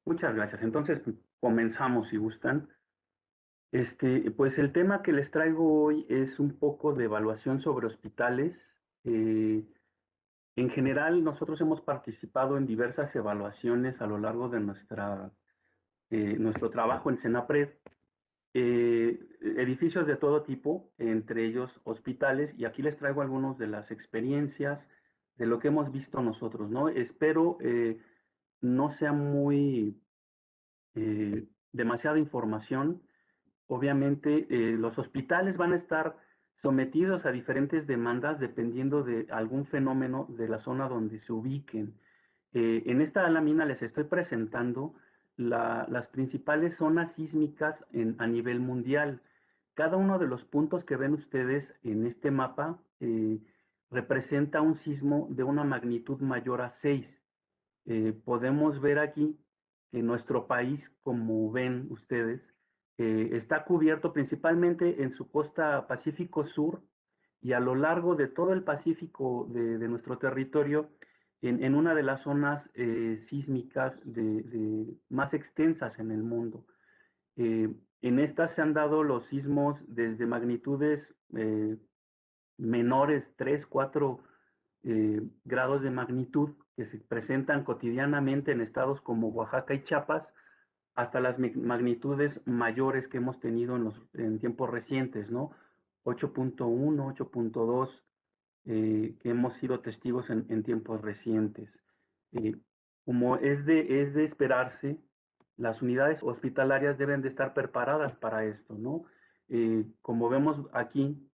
Muchas gracias. Entonces, comenzamos si gustan. Pues el tema que les traigo hoy es un poco de evaluación sobre hospitales. Eh, en general, nosotros hemos participado en diversas evaluaciones a lo largo de nuestro trabajo en Senapred. Edificios de todo tipo, entre ellos hospitales, y aquí les traigo algunas de las experiencias de lo que hemos visto nosotros, ¿no? Espero no sea muy demasiada información. Obviamente, los hospitales van a estar sometidos a diferentes demandas dependiendo de algún fenómeno de la zona donde se ubiquen. En esta lámina les estoy presentando las principales zonas sísmicas a nivel mundial. Cada uno de los puntos que ven ustedes en este mapa representa un sismo de una magnitud mayor a 6. Podemos ver aquí que nuestro país, como ven ustedes, está cubierto principalmente en su costa Pacífico Sur y a lo largo de todo el Pacífico de nuestro territorio, en una de las zonas sísmicas más extensas en el mundo. En estas se han dado los sismos desde magnitudes menores, 3, 4 grados de magnitud, que se presentan cotidianamente en estados como Oaxaca y Chiapas, hasta las magnitudes mayores que hemos tenido en tiempos recientes, ¿no? 8.1, 8.2, que hemos sido testigos en tiempos recientes. Eh, Como es de esperarse, las unidades hospitalarias deben de estar preparadas para esto, ¿no? Como vemos aquí,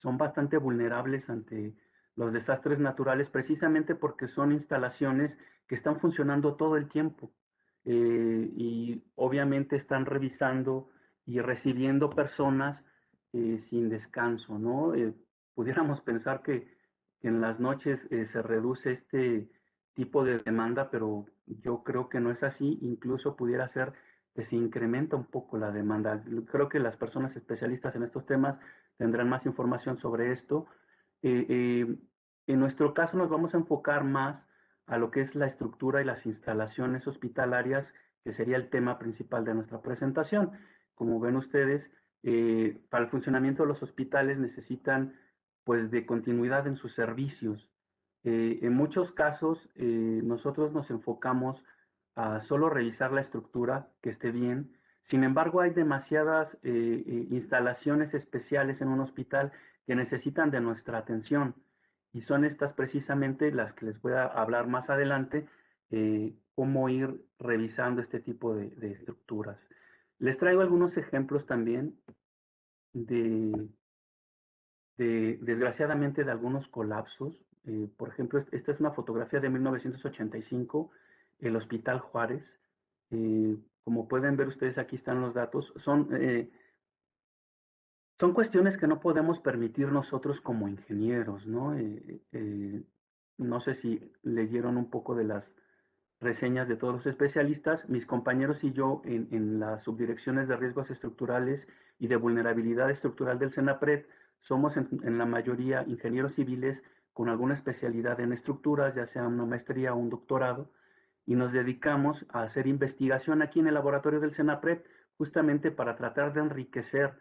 son bastante vulnerables ante los desastres naturales precisamente porque son instalaciones que están funcionando todo el tiempo y obviamente están revisando y recibiendo personas sin descanso, ¿no? Pudiéramos pensar que en las noches se reduce este tipo de demanda, pero yo creo que no es así, incluso pudiera ser que se incrementa un poco la demanda. Creo que las personas especialistas en estos temas tendrán más información sobre esto. Eh, eh, en nuestro caso nos vamos a enfocar más a lo que es la estructura y las instalaciones hospitalarias, que sería el tema principal de nuestra presentación. Como ven ustedes, para el funcionamiento de los hospitales necesitan pues de continuidad en sus servicios. En muchos casos nosotros nos enfocamos a solo revisar la estructura, que esté bien. Sin embargo, hay demasiadas instalaciones especiales en un hospital que necesitan de nuestra atención y son estas precisamente las que les voy a hablar más adelante, cómo ir revisando este tipo de estructuras. Les traigo algunos ejemplos también de, desgraciadamente, de algunos colapsos. Por ejemplo, esta es una fotografía de 1985, el Hospital Juárez. Como pueden ver ustedes, aquí están los datos. Son cuestiones que no podemos permitir nosotros como ingenieros, ¿no? No sé si leyeron un poco de las reseñas de todos los especialistas. Mis compañeros y yo en las subdirecciones de riesgos estructurales y de vulnerabilidad estructural del CENAPRED somos en la mayoría ingenieros civiles con alguna especialidad en estructuras, ya sea una maestría o un doctorado, y nos dedicamos a hacer investigación aquí en el laboratorio del CENAPRED justamente para tratar de enriquecer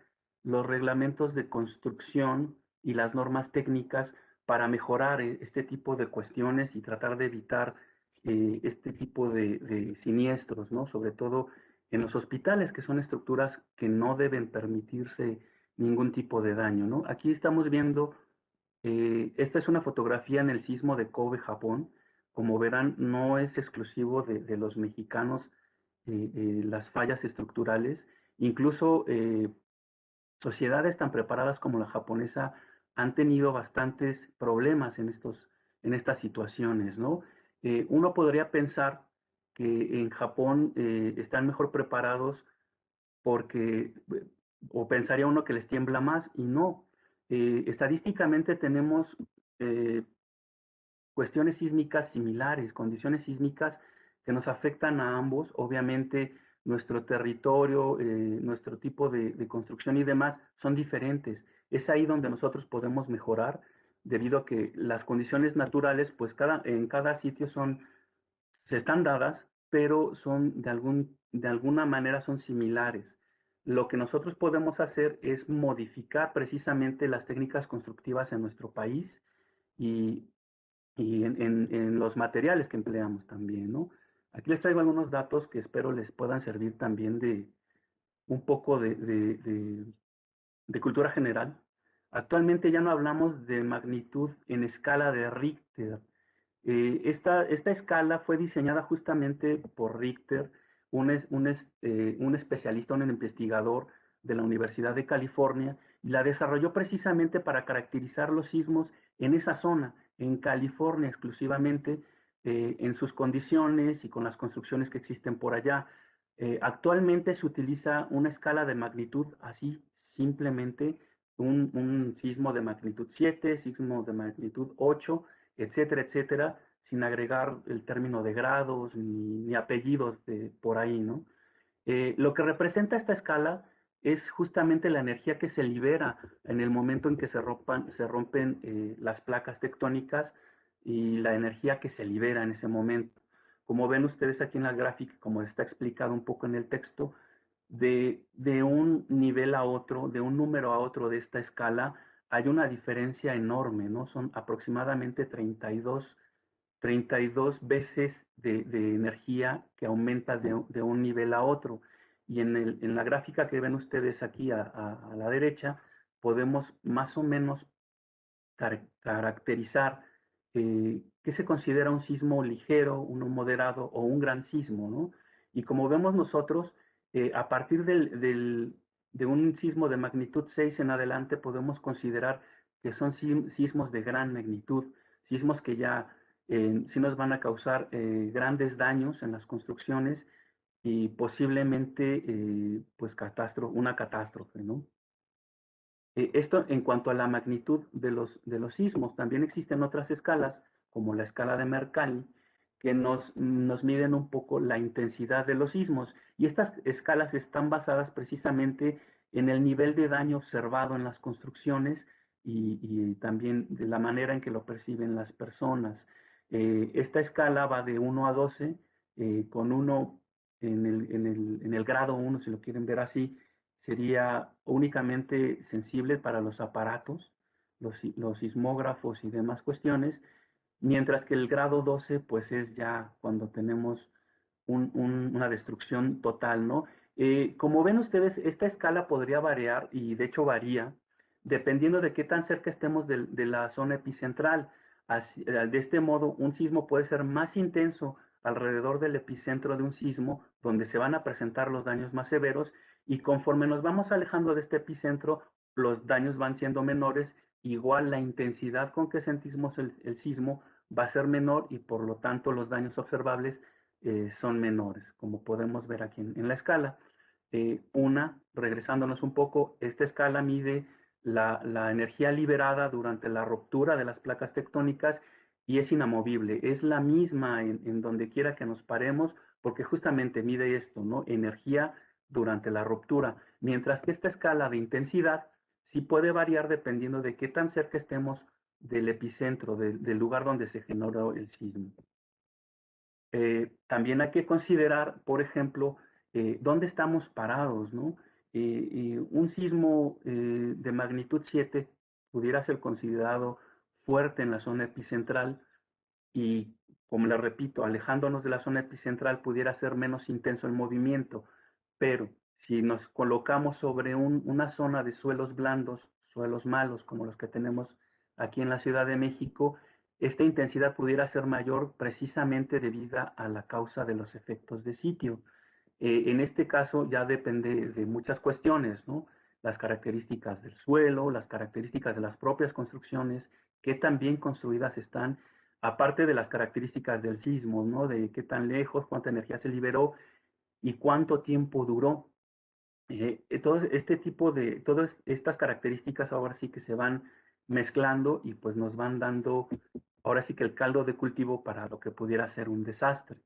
los reglamentos de construcción y las normas técnicas para mejorar este tipo de cuestiones y tratar de evitar este tipo de siniestros, ¿no? Sobre todo en los hospitales, que son estructuras que no deben permitirse ningún tipo de daño, ¿no? Aquí estamos viendo, esta es una fotografía en el sismo de Kobe, Japón. Como verán, no es exclusivo de los mexicanos las fallas estructurales. Incluso sociedades tan preparadas como la japonesa han tenido bastantes problemas en estas situaciones, ¿no? Uno podría pensar que en Japón están mejor preparados porque, o pensaría uno que les tiembla más, y no. Estadísticamente tenemos eh, cuestiones sísmicas similares, condiciones sísmicas que nos afectan a ambos. Obviamente, nuestro territorio, nuestro tipo de construcción y demás son diferentes. Es ahí donde nosotros podemos mejorar. debido a que las condiciones naturales, pues en cada sitio se están dadas, pero son de alguna manera son similares. Lo que nosotros podemos hacer es modificar precisamente las técnicas constructivas en nuestro país y, en los materiales que empleamos también, ¿no? Aquí les traigo algunos datos que espero les puedan servir también de un poco de cultura general. Actualmente ya no hablamos de magnitud en escala de Richter. Esta escala fue diseñada justamente por Richter, un especialista, un investigador de la Universidad de California, y la desarrolló precisamente para caracterizar los sismos en esa zona, en California exclusivamente, en sus condiciones y con las construcciones que existen por allá. Actualmente se utiliza una escala de magnitud así, simplemente un sismo de magnitud 7, sismo de magnitud 8, etcétera, etcétera, sin agregar el término de grados ni apellidos por ahí, ¿no? Lo que representa esta escala es justamente la energía que se libera en el momento en que se rompen las placas tectónicas y la energía que se libera en ese momento. Como ven ustedes aquí en la gráfica, como está explicado un poco en el texto, de un nivel a otro, de un número a otro de esta escala, hay una diferencia enorme, ¿no? Son aproximadamente 32 veces de energía que aumenta de un nivel a otro. Y en la gráfica que ven ustedes aquí a la derecha, podemos más o menos caracterizar qué se considera un sismo ligero, uno moderado o un gran sismo, ¿no? Y como vemos nosotros, a partir de un sismo de magnitud 6 en adelante, podemos considerar que son sismos de gran magnitud, sismos que ya sí nos van a causar grandes daños en las construcciones y posiblemente pues una catástrofe, ¿no? Esto en cuanto a la magnitud de los sismos. También existen otras escalas, como la escala de Mercalli, que nos miden un poco la intensidad de los sismos. Y estas escalas están basadas precisamente en el nivel de daño observado en las construcciones y también de la manera en que lo perciben las personas. Esta escala va de 1 a 12, con 1 en el grado 1, si lo quieren ver así, sería únicamente sensible para los aparatos, los sismógrafos y demás cuestiones, mientras que el grado 12 pues es ya cuando tenemos una destrucción total, ¿no? Como ven ustedes, esta escala podría variar, y de hecho varía, dependiendo de qué tan cerca estemos de la zona epicentral. De este modo, un sismo puede ser más intenso alrededor del epicentro de un sismo, donde se van a presentar los daños más severos, y conforme nos vamos alejando de este epicentro, los daños van siendo menores, igual la intensidad con que sentimos el sismo va a ser menor y por lo tanto los daños observables son menores, como podemos ver aquí en la escala. Regresándonos un poco, esta escala mide la energía liberada durante la ruptura de las placas tectónicas y es inamovible, es la misma en donde quiera que nos paremos, porque justamente mide esto, ¿no? Energía durante la ruptura, mientras que esta escala de intensidad sí puede variar dependiendo de qué tan cerca estemos del epicentro, del lugar donde se generó el sismo. También hay que considerar, por ejemplo, dónde estamos parados, ¿no? Un sismo de magnitud 7 pudiera ser considerado fuerte en la zona epicentral y, como les repito, alejándonos de la zona epicentral pudiera ser menos intenso el movimiento, pero si nos colocamos sobre una zona de suelos blandos, suelos malos como los que tenemos aquí en la Ciudad de México, esta intensidad pudiera ser mayor precisamente debido a la causa de los efectos de sitio. En este caso ya depende de muchas cuestiones, ¿no? Las características del suelo, las características de las propias construcciones, qué tan bien construidas están, aparte de las características del sismo, ¿no? De qué tan lejos, cuánta energía se liberó y cuánto tiempo duró. Todas estas características ahora sí que se van mezclando y pues nos van dando ahora sí que el caldo de cultivo para lo que pudiera ser un desastre.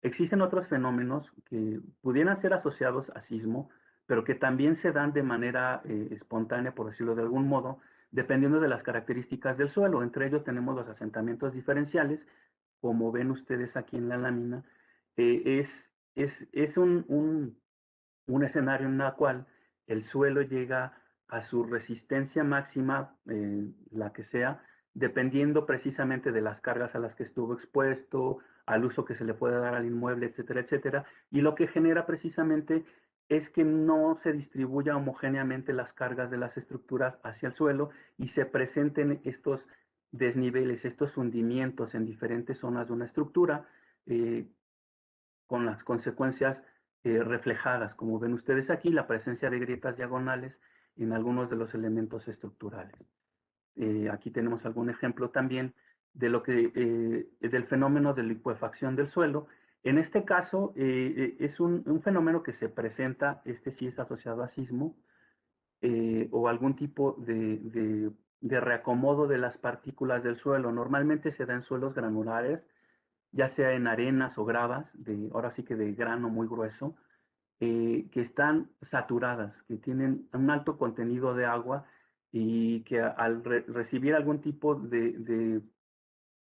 Existen otros fenómenos que pudieran ser asociados a sismo, pero que también se dan de manera espontánea, por decirlo de algún modo, dependiendo de las características del suelo. Entre ellos tenemos los asentamientos diferenciales, como ven ustedes aquí en la lámina. Es un escenario en el cual el suelo llega a su resistencia máxima, la que sea, dependiendo precisamente de las cargas a las que estuvo expuesto, al uso que se le puede dar al inmueble, etcétera, etcétera. Y lo que genera precisamente es que no se distribuya homogéneamente las cargas de las estructuras hacia el suelo y se presenten estos desniveles, estos hundimientos en diferentes zonas de una estructura, con las consecuencias reflejadas, como ven ustedes aquí, la presencia de grietas diagonales en algunos de los elementos estructurales. Aquí tenemos algún ejemplo también de lo que del fenómeno de licuefacción del suelo. En este caso es un fenómeno que se presenta, este sí es asociado a sismo, o algún tipo de reacomodo de las partículas del suelo. Normalmente se da en suelos granulares, ya sea en arenas o gravas, ahora sí que de grano muy grueso, que están saturadas, que tienen un alto contenido de agua y que al recibir algún tipo de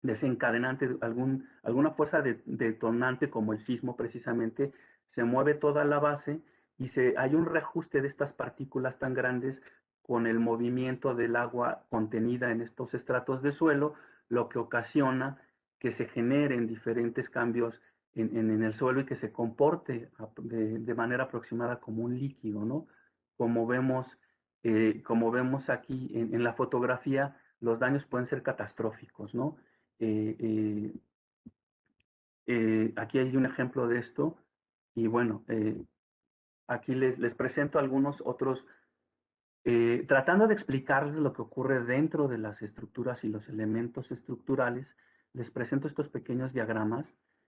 desencadenante, alguna fuerza detonante como el sismo precisamente, se mueve toda la base y hay un reajuste de estas partículas tan grandes con el movimiento del agua contenida en estos estratos de suelo, lo que ocasiona que se generen diferentes cambios en el suelo y que se comporte de manera aproximada como un líquido, ¿no? Como vemos, como vemos aquí en la fotografía, los daños pueden ser catastróficos, ¿no? Eh, eh, aquí hay un ejemplo de esto y bueno, aquí les presento algunos otros, tratando de explicarles lo que ocurre dentro de las estructuras y los elementos estructurales. Les presento estos pequeños diagramas.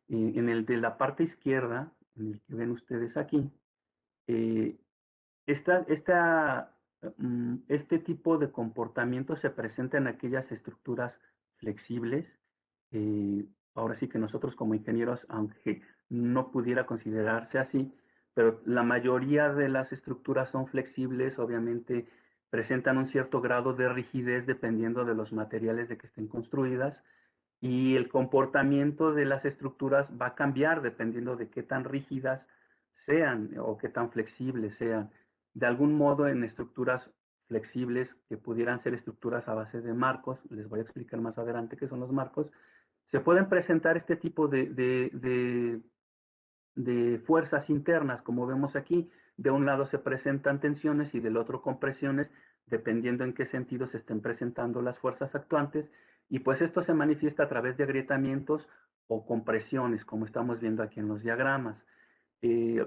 En el de la parte izquierda, en el que ven ustedes aquí, eh, esta, esta, este tipo de comportamiento se presenta en aquellas estructuras flexibles. eh, Ahora sí que nosotros como ingenieros, aunque no pudiera considerarse así, pero la mayoría de las estructuras son flexibles, obviamente presentan un cierto grado de rigidez dependiendo de los materiales de que estén construidas, y el comportamiento de las estructuras va a cambiar dependiendo de qué tan rígidas sean o qué tan flexibles sean. De algún modo, en estructuras flexibles que pudieran ser estructuras a base de marcos, les voy a explicar más adelante qué son los marcos, se pueden presentar este tipo de fuerzas internas, como vemos aquí. De un lado se presentan tensiones y del otro compresiones, dependiendo en qué sentido se estén presentando las fuerzas actuantes, y pues esto se manifiesta a través de agrietamientos o compresiones, como estamos viendo aquí en los diagramas. Eh,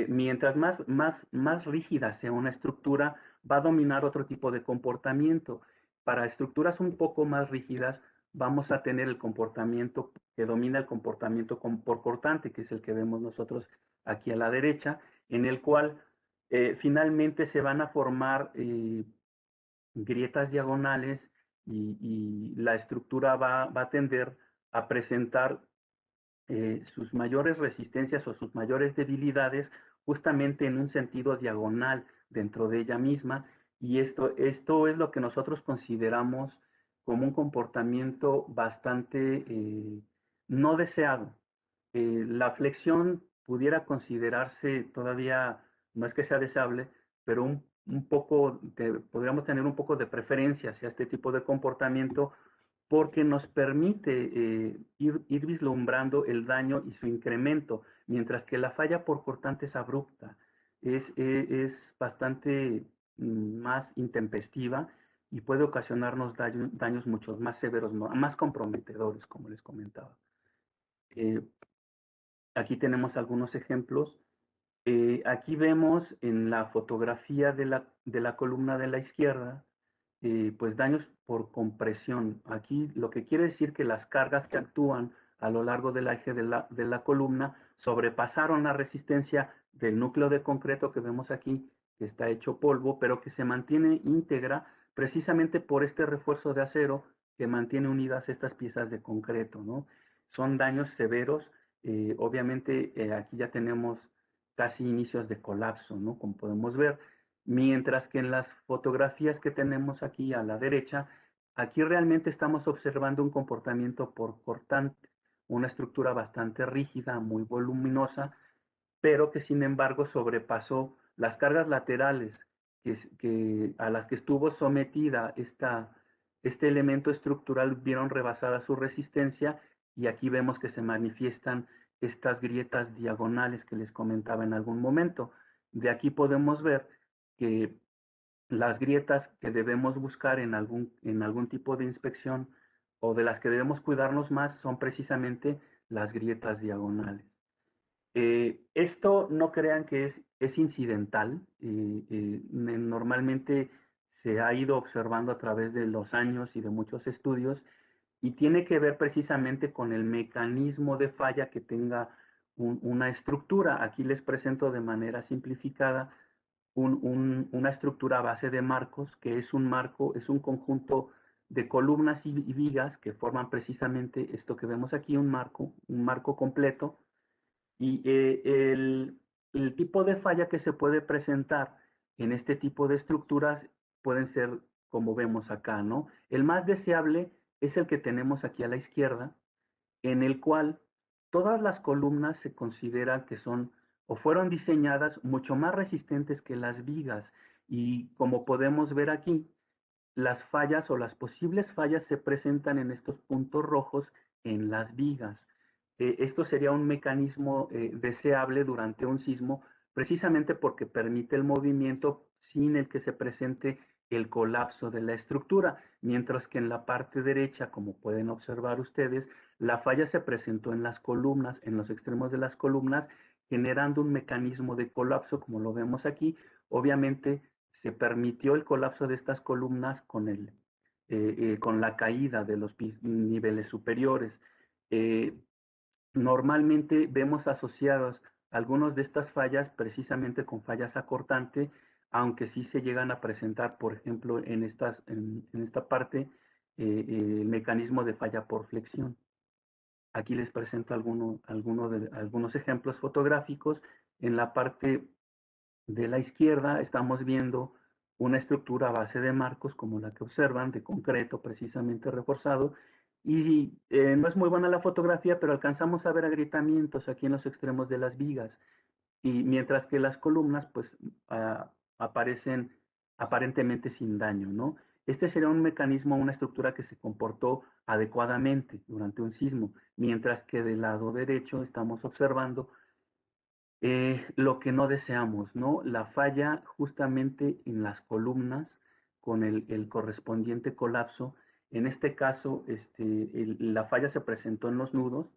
Mientras más rígida sea una estructura, va a dominar otro tipo de comportamiento. Para estructuras un poco más rígidas, vamos a tener el comportamiento que domina el comportamiento por cortante, que es el que vemos nosotros aquí a la derecha, en el cual finalmente se van a formar grietas diagonales y la estructura va a tender a presentar sus mayores resistencias o sus mayores debilidades justamente en un sentido diagonal dentro de ella misma, y esto es lo que nosotros consideramos como un comportamiento bastante no deseado. La flexión pudiera considerarse todavía, no es que sea deseable, pero podríamos tener un poco de preferencia hacia este tipo de comportamiento, porque nos permite ir vislumbrando el daño y su incremento, mientras que la falla por cortante es abrupta, es bastante más intempestiva y puede ocasionarnos daños mucho más severos, más comprometedores, como les comentaba. Aquí tenemos algunos ejemplos. Aquí vemos en la fotografía de la columna de la izquierda, pues daños por compresión. Aquí lo que quiere decir que las cargas que actúan a lo largo del eje de la columna sobrepasaron la resistencia del núcleo de concreto que vemos aquí, que está hecho polvo, pero que se mantiene íntegra precisamente por este refuerzo de acero que mantiene unidas estas piezas de concreto, ¿no? Son daños severos. Obviamente aquí ya tenemos casi inicios de colapso, ¿no? Como podemos ver. Mientras que en las fotografías que tenemos aquí a la derecha, aquí realmente estamos observando un comportamiento por cortante, una estructura bastante rígida, muy voluminosa, pero que sin embargo sobrepasó las cargas laterales a las que estuvo sometida este elemento estructural, vieron rebasada su resistencia, y aquí vemos que se manifiestan estas grietas diagonales que les comentaba en algún momento. De aquí podemos ver que las grietas que debemos buscar en algún tipo de inspección, o de las que debemos cuidarnos más, son precisamente las grietas diagonales. Esto no crean que es incidental. Normalmente se ha ido observando a través de los años y de muchos estudios, y tiene que ver precisamente con el mecanismo de falla que tenga una estructura. Aquí les presento de manera simplificada una estructura a base de marcos, que es un marco, es un conjunto de columnas y vigas que forman precisamente esto que vemos aquí, un marco completo. Y el tipo de falla que se puede presentar en este tipo de estructuras pueden ser como vemos acá, ¿no? El más deseable es el que tenemos aquí a la izquierda, en el cual todas las columnas se consideran que son o fueron diseñadas mucho más resistentes que las vigas. Y como podemos ver aquí, las fallas o las posibles fallas se presentan en estos puntos rojos en las vigas. Esto sería un mecanismo deseable durante un sismo, precisamente porque permite el movimiento sin el que se presente el colapso de la estructura, mientras que en la parte derecha, como pueden observar ustedes, la falla se presentó en las columnas, en los extremos de las columnas, generando un mecanismo de colapso, como lo vemos aquí. Obviamente se permitió el colapso de estas columnas con la caída de los niveles superiores. Eh, Normalmente vemos asociados algunos de estas fallas precisamente con fallas a cortante, aunque sí se llegan a presentar, por ejemplo, en esta parte, el mecanismo de falla por flexión. Aquí les presento algunos ejemplos fotográficos. En la parte de la izquierda estamos viendo una estructura a base de marcos, como la que observan, de concreto precisamente reforzado, y no es muy buena la fotografía, pero alcanzamos a ver agrietamientos aquí en los extremos de las vigas, y mientras que las columnas pues aparecen aparentemente sin daño, ¿no? Este sería un mecanismo, una estructura que se comportó adecuadamente durante un sismo, mientras que del lado derecho estamos observando lo que no deseamos, ¿no? La falla justamente en las columnas con el correspondiente colapso. En este caso, la falla se presentó en los nudos,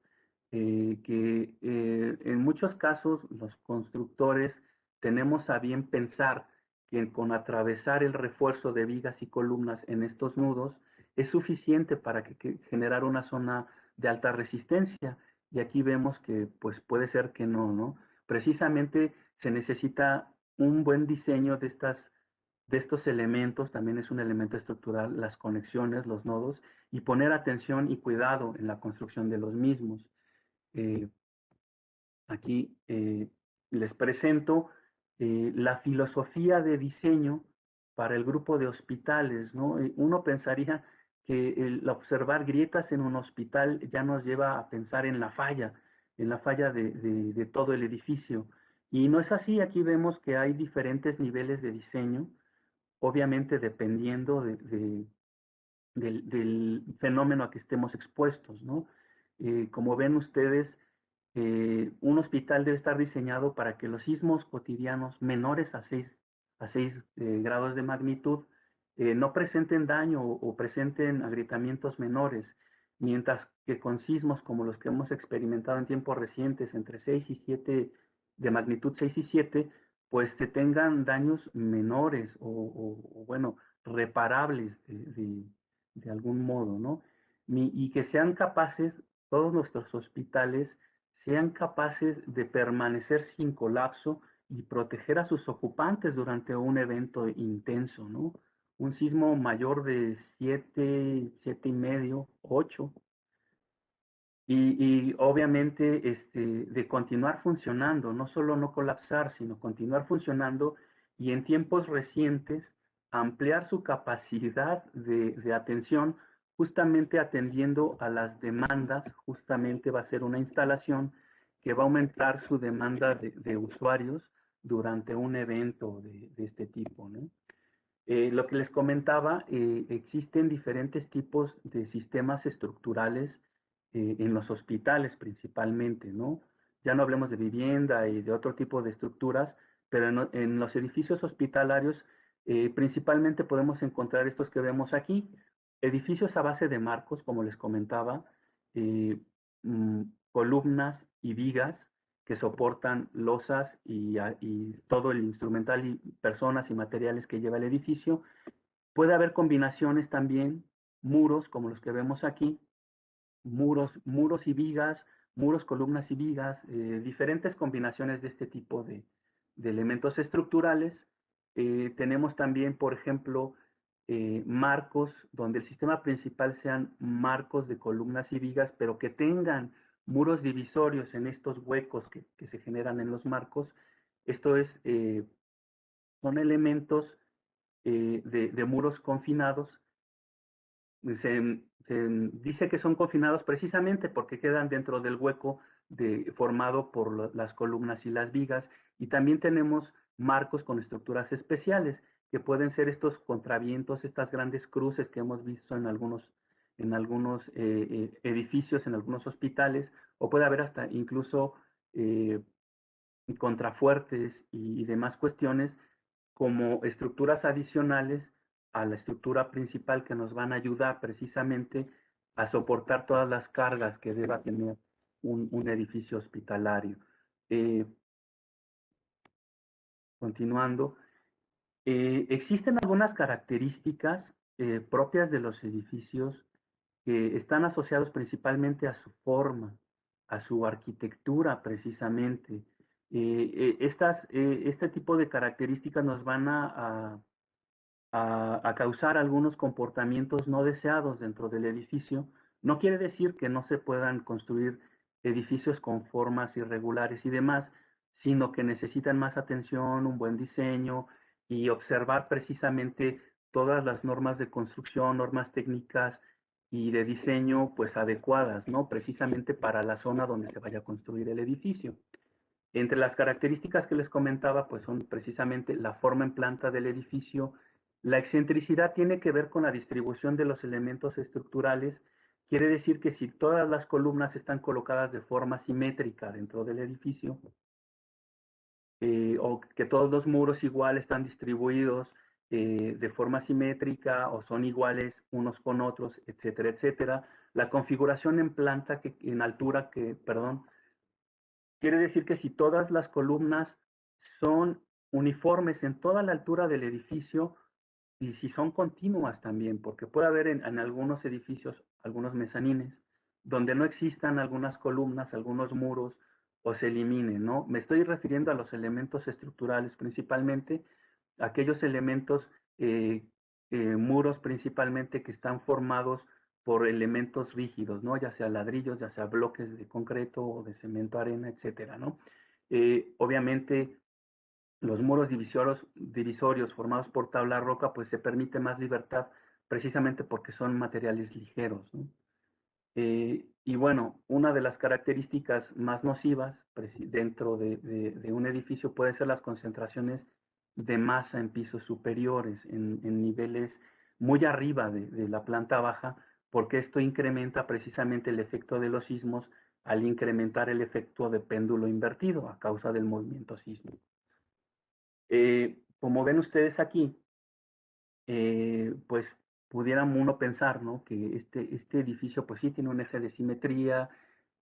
que en muchos casos los constructores tenemos a bien pensar que con atravesar el refuerzo de vigas y columnas en estos nudos es suficiente para generar una zona de alta resistencia. Y aquí vemos que pues puede ser que no, ¿no? Precisamente se necesita un buen diseño de estos elementos, también es un elemento estructural, las conexiones, los nodos, y poner atención y cuidado en la construcción de los mismos. Eh, Aquí les presento la filosofía de diseño para el grupo de hospitales, ¿no? Uno pensaría que el observar grietas en un hospital ya nos lleva a pensar en la falla de todo el edificio. Y no es así. Aquí vemos que hay diferentes niveles de diseño, obviamente dependiendo del fenómeno a que estemos expuestos, ¿no? Como ven ustedes, un hospital debe estar diseñado para que los sismos cotidianos menores a 6 grados de magnitud no presenten daño o presenten agrietamientos menores, mientras que con sismos como los que hemos experimentado en tiempos recientes, entre 6 y 7, de magnitud 6 y 7, pues se tengan daños menores bueno, reparables de algún modo, ¿no? Y que sean capaces, todos nuestros hospitales, sean capaces de permanecer sin colapso y proteger a sus ocupantes durante un evento intenso, ¿no? Un sismo mayor de 7, 7,5, 8, y obviamente de continuar funcionando, no solo no colapsar, sino continuar funcionando y en tiempos recientes ampliar su capacidad de atención, justamente atendiendo a las demandas. Justamente va a ser una instalación que va a aumentar su demanda de usuarios durante un evento de este tipo, ¿no? Lo que les comentaba, existen diferentes tipos de sistemas estructurales en los hospitales principalmente, ¿no? Ya no hablemos de vivienda y de otro tipo de estructuras, pero en los edificios hospitalarios principalmente podemos encontrar estos que vemos aquí, edificios a base de marcos, como les comentaba, eh, mm, columnas y vigas que soportan losas y todo el instrumental y personas y materiales que lleva el edificio. Puede haber combinaciones también, muros como los que vemos aquí, muros y vigas, muros, columnas y vigas, diferentes combinaciones de este tipo de elementos estructurales. Tenemos también, por ejemplo, marcos donde el sistema principal sean marcos de columnas y vigas, pero que tengan muros divisorios en estos huecos que se generan en los marcos. Esto es, son elementos de muros confinados. Se dice que son confinados precisamente porque quedan dentro del hueco formado por las columnas y las vigas. Y también tenemos marcos con estructuras especiales, que pueden ser estos contravientos, estas grandes cruces que hemos visto en algunos edificios, en algunos hospitales, o puede haber hasta incluso eh, contrafuertes y demás cuestiones como estructuras adicionales a la estructura principal que nos van a ayudar precisamente a soportar todas las cargas que deba tener un edificio hospitalario. Eh, Continuando, existen algunas características propias de los edificios que están asociados principalmente a su forma, a su arquitectura precisamente. Este tipo de características nos van a causar algunos comportamientos no deseados dentro del edificio. No quiere decir que no se puedan construir edificios con formas irregulares y demás, sino que necesitan más atención, un buen diseño y observar precisamente todas las normas de construcción, normas técnicas y de diseño pues adecuadas, ¿no? Precisamente para la zona donde se vaya a construir el edificio. Entre las características que les comentaba, pues son precisamente la forma en planta del edificio. La excentricidad tiene que ver con la distribución de los elementos estructurales. Quiere decir que si todas las columnas están colocadas de forma simétrica dentro del edificio, o que todos los muros igual están distribuidos de forma simétrica o son iguales unos con otros, etcétera, etcétera. La configuración en planta, en altura, perdón, quiere decir que si todas las columnas son uniformes en toda la altura del edificio y si son continuas también, porque puede haber en algunos edificios algunos mezanines donde no existan algunas columnas, algunos muros o se eliminen, ¿no? Me estoy refiriendo a los elementos estructurales principalmente, aquellos elementos, muros principalmente que están formados por elementos rígidos, ¿no? Ya sea ladrillos, ya sea bloques de concreto o de cemento, arena, etcétera, ¿no? Obviamente, los muros divisorios formados por tabla roca, pues se permite más libertad precisamente porque son materiales ligeros, ¿no? Y bueno, una de las características más nocivas dentro de un edificio puede ser las concentraciones de masa en pisos superiores, en niveles muy arriba de la planta baja, porque esto incrementa precisamente el efecto de los sismos al incrementar el efecto de péndulo invertido a causa del movimiento sísmico. Como ven ustedes aquí, pues pudiera uno pensar, ¿no? Que este edificio pues sí tiene un eje de simetría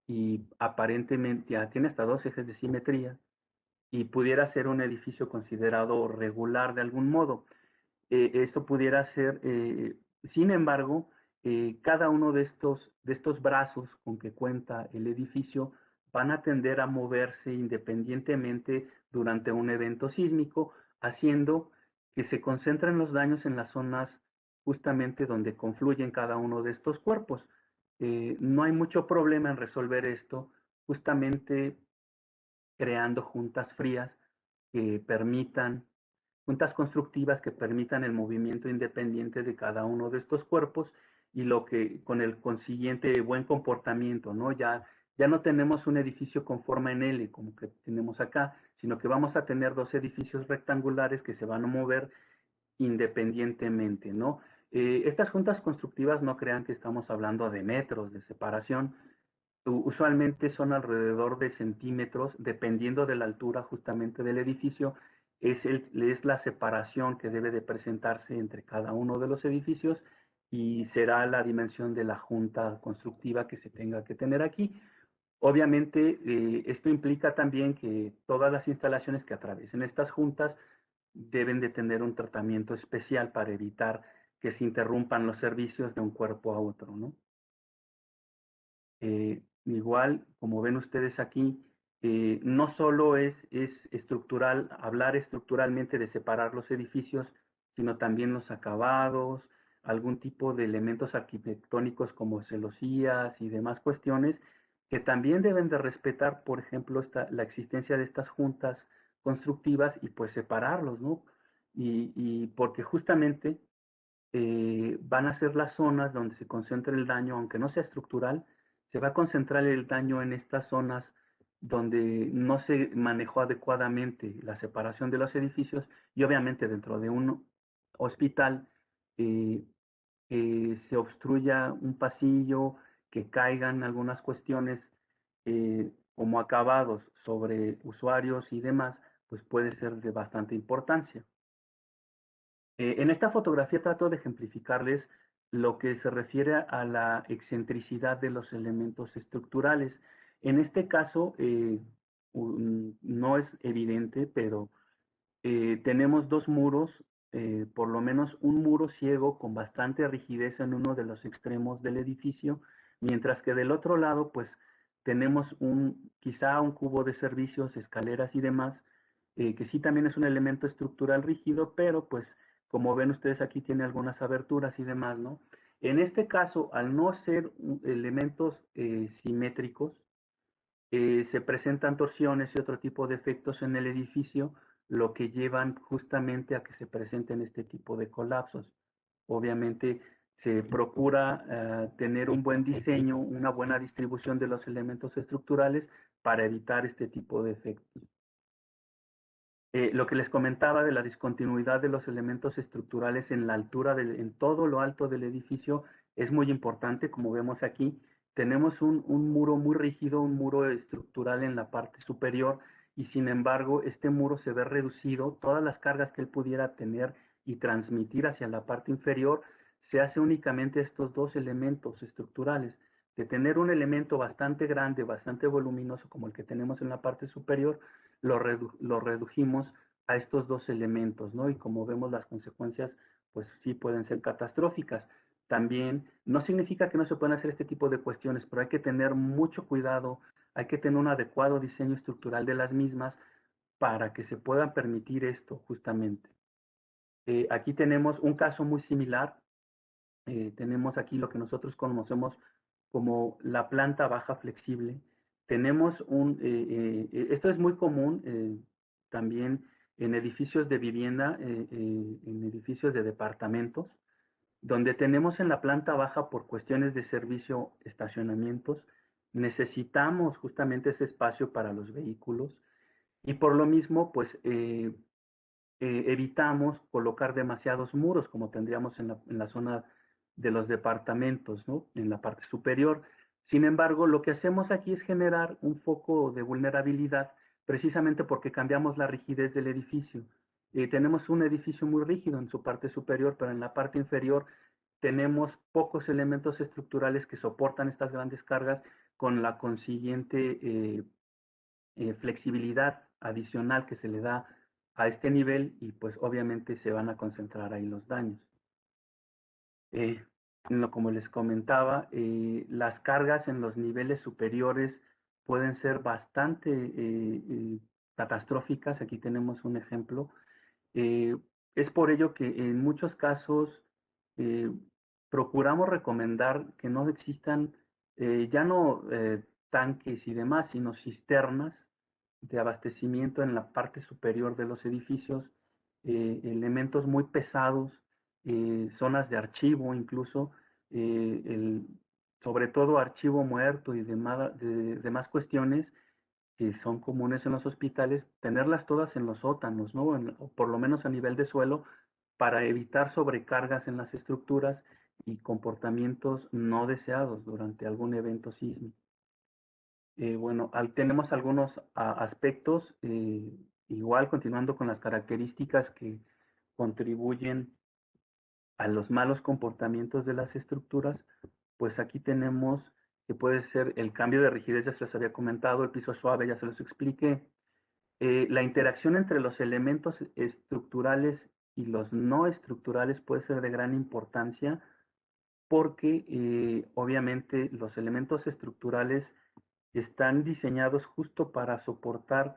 y aparentemente ya tiene hasta dos ejes de simetría y pudiera ser un edificio considerado regular de algún modo. Esto pudiera ser, sin embargo, cada uno de estos brazos con que cuenta el edificio van a tender a moverse independientemente durante un evento sísmico, haciendo que se concentren los daños en las zonas justamente donde confluyen cada uno de estos cuerpos. No hay mucho problema en resolver esto, justamente creando juntas frías que permitan juntas constructivas que permitan el movimiento independiente de cada uno de estos cuerpos y con el consiguiente buen comportamiento, ¿no? Ya no tenemos un edificio con forma en L, como que tenemos acá, sino que vamos a tener dos edificios rectangulares que se van a mover independientemente, ¿no? Estas juntas constructivas no crean que estamos hablando de metros de separación, usualmente son alrededor de centímetros, dependiendo de la altura justamente del edificio, es la separación que debe de presentarse entre cada uno de los edificios y será la dimensión de la junta constructiva que se tenga que tener aquí. Obviamente, esto implica también que todas las instalaciones que atraviesen estas juntas deben de tener un tratamiento especial para evitar que se interrumpan los servicios de un cuerpo a otro, ¿no? Igual, como ven ustedes aquí, no solo es estructural, hablar estructuralmente de separar los edificios, sino también los acabados, algún tipo de elementos arquitectónicos como celosías y demás cuestiones que también deben de respetar, por ejemplo, la existencia de estas juntas constructivas y pues separarlos, ¿no? Y porque justamente van a ser las zonas donde se concentra el daño, aunque no sea estructural, se va a concentrar el daño en estas zonas donde no se manejó adecuadamente la separación de los edificios y obviamente dentro de un hospital eh, se obstruya un pasillo, que caigan algunas cuestiones como acabados sobre usuarios y demás, pues puede ser de bastante importancia. En esta fotografía trato de ejemplificarles lo que se refiere a la excentricidad de los elementos estructurales. En este caso, no es evidente, pero tenemos dos muros, por lo menos un muro ciego con bastante rigidez en uno de los extremos del edificio, mientras que del otro lado, pues tenemos quizá un cubo de servicios, escaleras y demás, que sí también es un elemento estructural rígido, pero pues como ven ustedes aquí tiene algunas aberturas y demás, ¿no? En este caso, al no ser elementos simétricos, se presentan torsiones y otro tipo de efectos en el edificio, lo que llevan justamente a que se presenten este tipo de colapsos. Obviamente se procura tener un buen diseño, una buena distribución de los elementos estructurales para evitar este tipo de efectos. Lo que les comentaba de la discontinuidad de los elementos estructurales en la altura, en todo lo alto del edificio, es muy importante, como vemos aquí. Tenemos un muro muy rígido, un muro estructural en la parte superior, y sin embargo, este muro se ve reducido. Todas las cargas que él pudiera tener y transmitir hacia la parte inferior, se hace únicamente estos dos elementos estructurales. De tener un elemento bastante grande, bastante voluminoso, como el que tenemos en la parte superior, lo redujimos a estos dos elementos, ¿no? Y como vemos, las consecuencias, pues sí pueden ser catastróficas. También no significa que no se puedan hacer este tipo de cuestiones, pero hay que tener mucho cuidado, hay que tener un adecuado diseño estructural de las mismas para que se pueda permitir esto justamente. Aquí tenemos un caso muy similar. Tenemos aquí lo que nosotros conocemos como la planta baja flexible. Tenemos esto es muy común también en edificios de vivienda, en edificios de departamentos, donde tenemos en la planta baja por cuestiones de servicio, estacionamientos, necesitamos justamente ese espacio para los vehículos y por lo mismo, pues evitamos colocar demasiados muros como tendríamos en la zona de los departamentos, ¿no? En la parte superior. Sin embargo, lo que hacemos aquí es generar un foco de vulnerabilidad precisamente porque cambiamos la rigidez del edificio. Tenemos un edificio muy rígido en su parte superior, pero en la parte inferior tenemos pocos elementos estructurales que soportan estas grandes cargas con la consiguiente flexibilidad adicional que se le da a este nivel y pues obviamente se van a concentrar ahí los daños. Eh, como les comentaba, las cargas en los niveles superiores pueden ser bastante catastróficas. Aquí tenemos un ejemplo. Es por ello que en muchos casos eh, procuramos recomendar que no existan ya no tanques y demás, sino cisternas de abastecimiento en la parte superior de los edificios elementos muy pesados, zonas de archivo incluso, sobre todo archivo muerto y demás cuestiones que son comunes en los hospitales, tenerlas todas en los sótanos, ¿no? O por lo menos a nivel de suelo, para evitar sobrecargas en las estructuras y comportamientos no deseados durante algún evento sísmico. Bueno, tenemos algunos aspectos, igual continuando con las características que contribuyen a los malos comportamientos de las estructuras, pues aquí tenemos que puede ser el cambio de rigidez, ya se les había comentado, el piso suave, ya se los expliqué. La interacción entre los elementos estructurales y los no estructurales puede ser de gran importancia porque obviamente los elementos estructurales están diseñados justo para soportar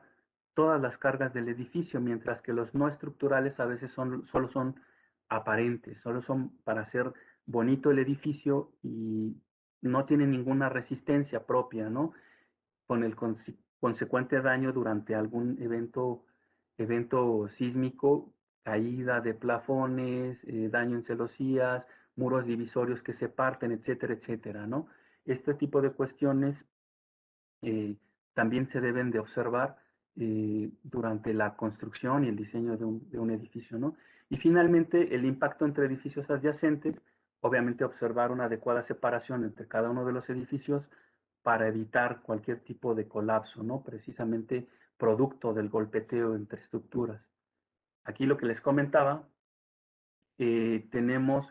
todas las cargas del edificio, mientras que los no estructurales a veces solo son aparentes, solo son para hacer bonito el edificio y no tienen ninguna resistencia propia, ¿no? Con el consecuente daño durante algún evento sísmico, caída de plafones, daño en celosías, muros divisorios que se parten, etcétera, etcétera, ¿no? Este tipo de cuestiones eh, también se deben de observar durante la construcción y el diseño de un edificio, ¿no? Y finalmente, el impacto entre edificios adyacentes, obviamente observar una adecuada separación entre cada uno de los edificios para evitar cualquier tipo de colapso, ¿no? Precisamente producto del golpeteo entre estructuras. Aquí lo que les comentaba, tenemos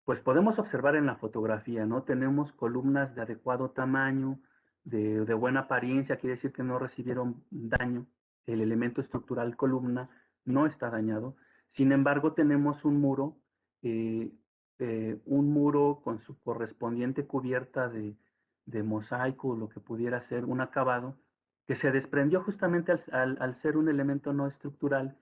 pues podemos observar en la fotografía, ¿no? Tenemos columnas de adecuado tamaño, de buena apariencia, quiere decir que no recibieron daño. El elemento estructural columna no está dañado. Sin embargo, tenemos eh, un muro con su correspondiente cubierta de mosaico, lo que pudiera ser un acabado, que se desprendió justamente al ser un elemento no estructural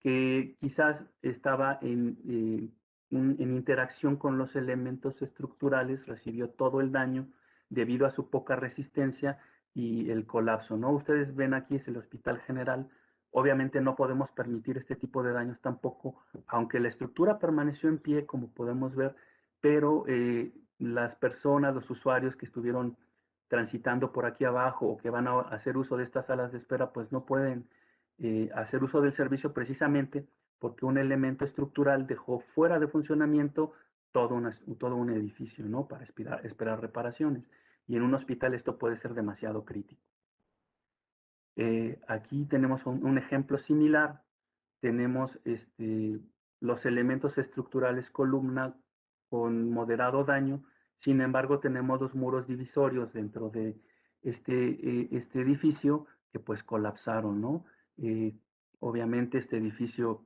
que quizás estaba en interacción con los elementos estructurales, recibió todo el daño debido a su poca resistencia y el colapso, ¿no? Ustedes ven aquí es el Hospital General. Obviamente no podemos permitir este tipo de daños tampoco, aunque la estructura permaneció en pie, como podemos ver, pero las personas, los usuarios que estuvieron transitando por aquí abajo o que van a hacer uso de estas salas de espera, pues no pueden hacer uso del servicio precisamente porque un elemento estructural dejó fuera de funcionamiento todo un edificio, ¿no? Para esperar reparaciones. Y en un hospital esto puede ser demasiado crítico. Aquí tenemos un ejemplo similar. Tenemos los elementos estructurales columna con moderado daño. Sin embargo, tenemos dos muros divisorios dentro de este edificio que pues colapsaron, ¿no? Eh, obviamente este edificio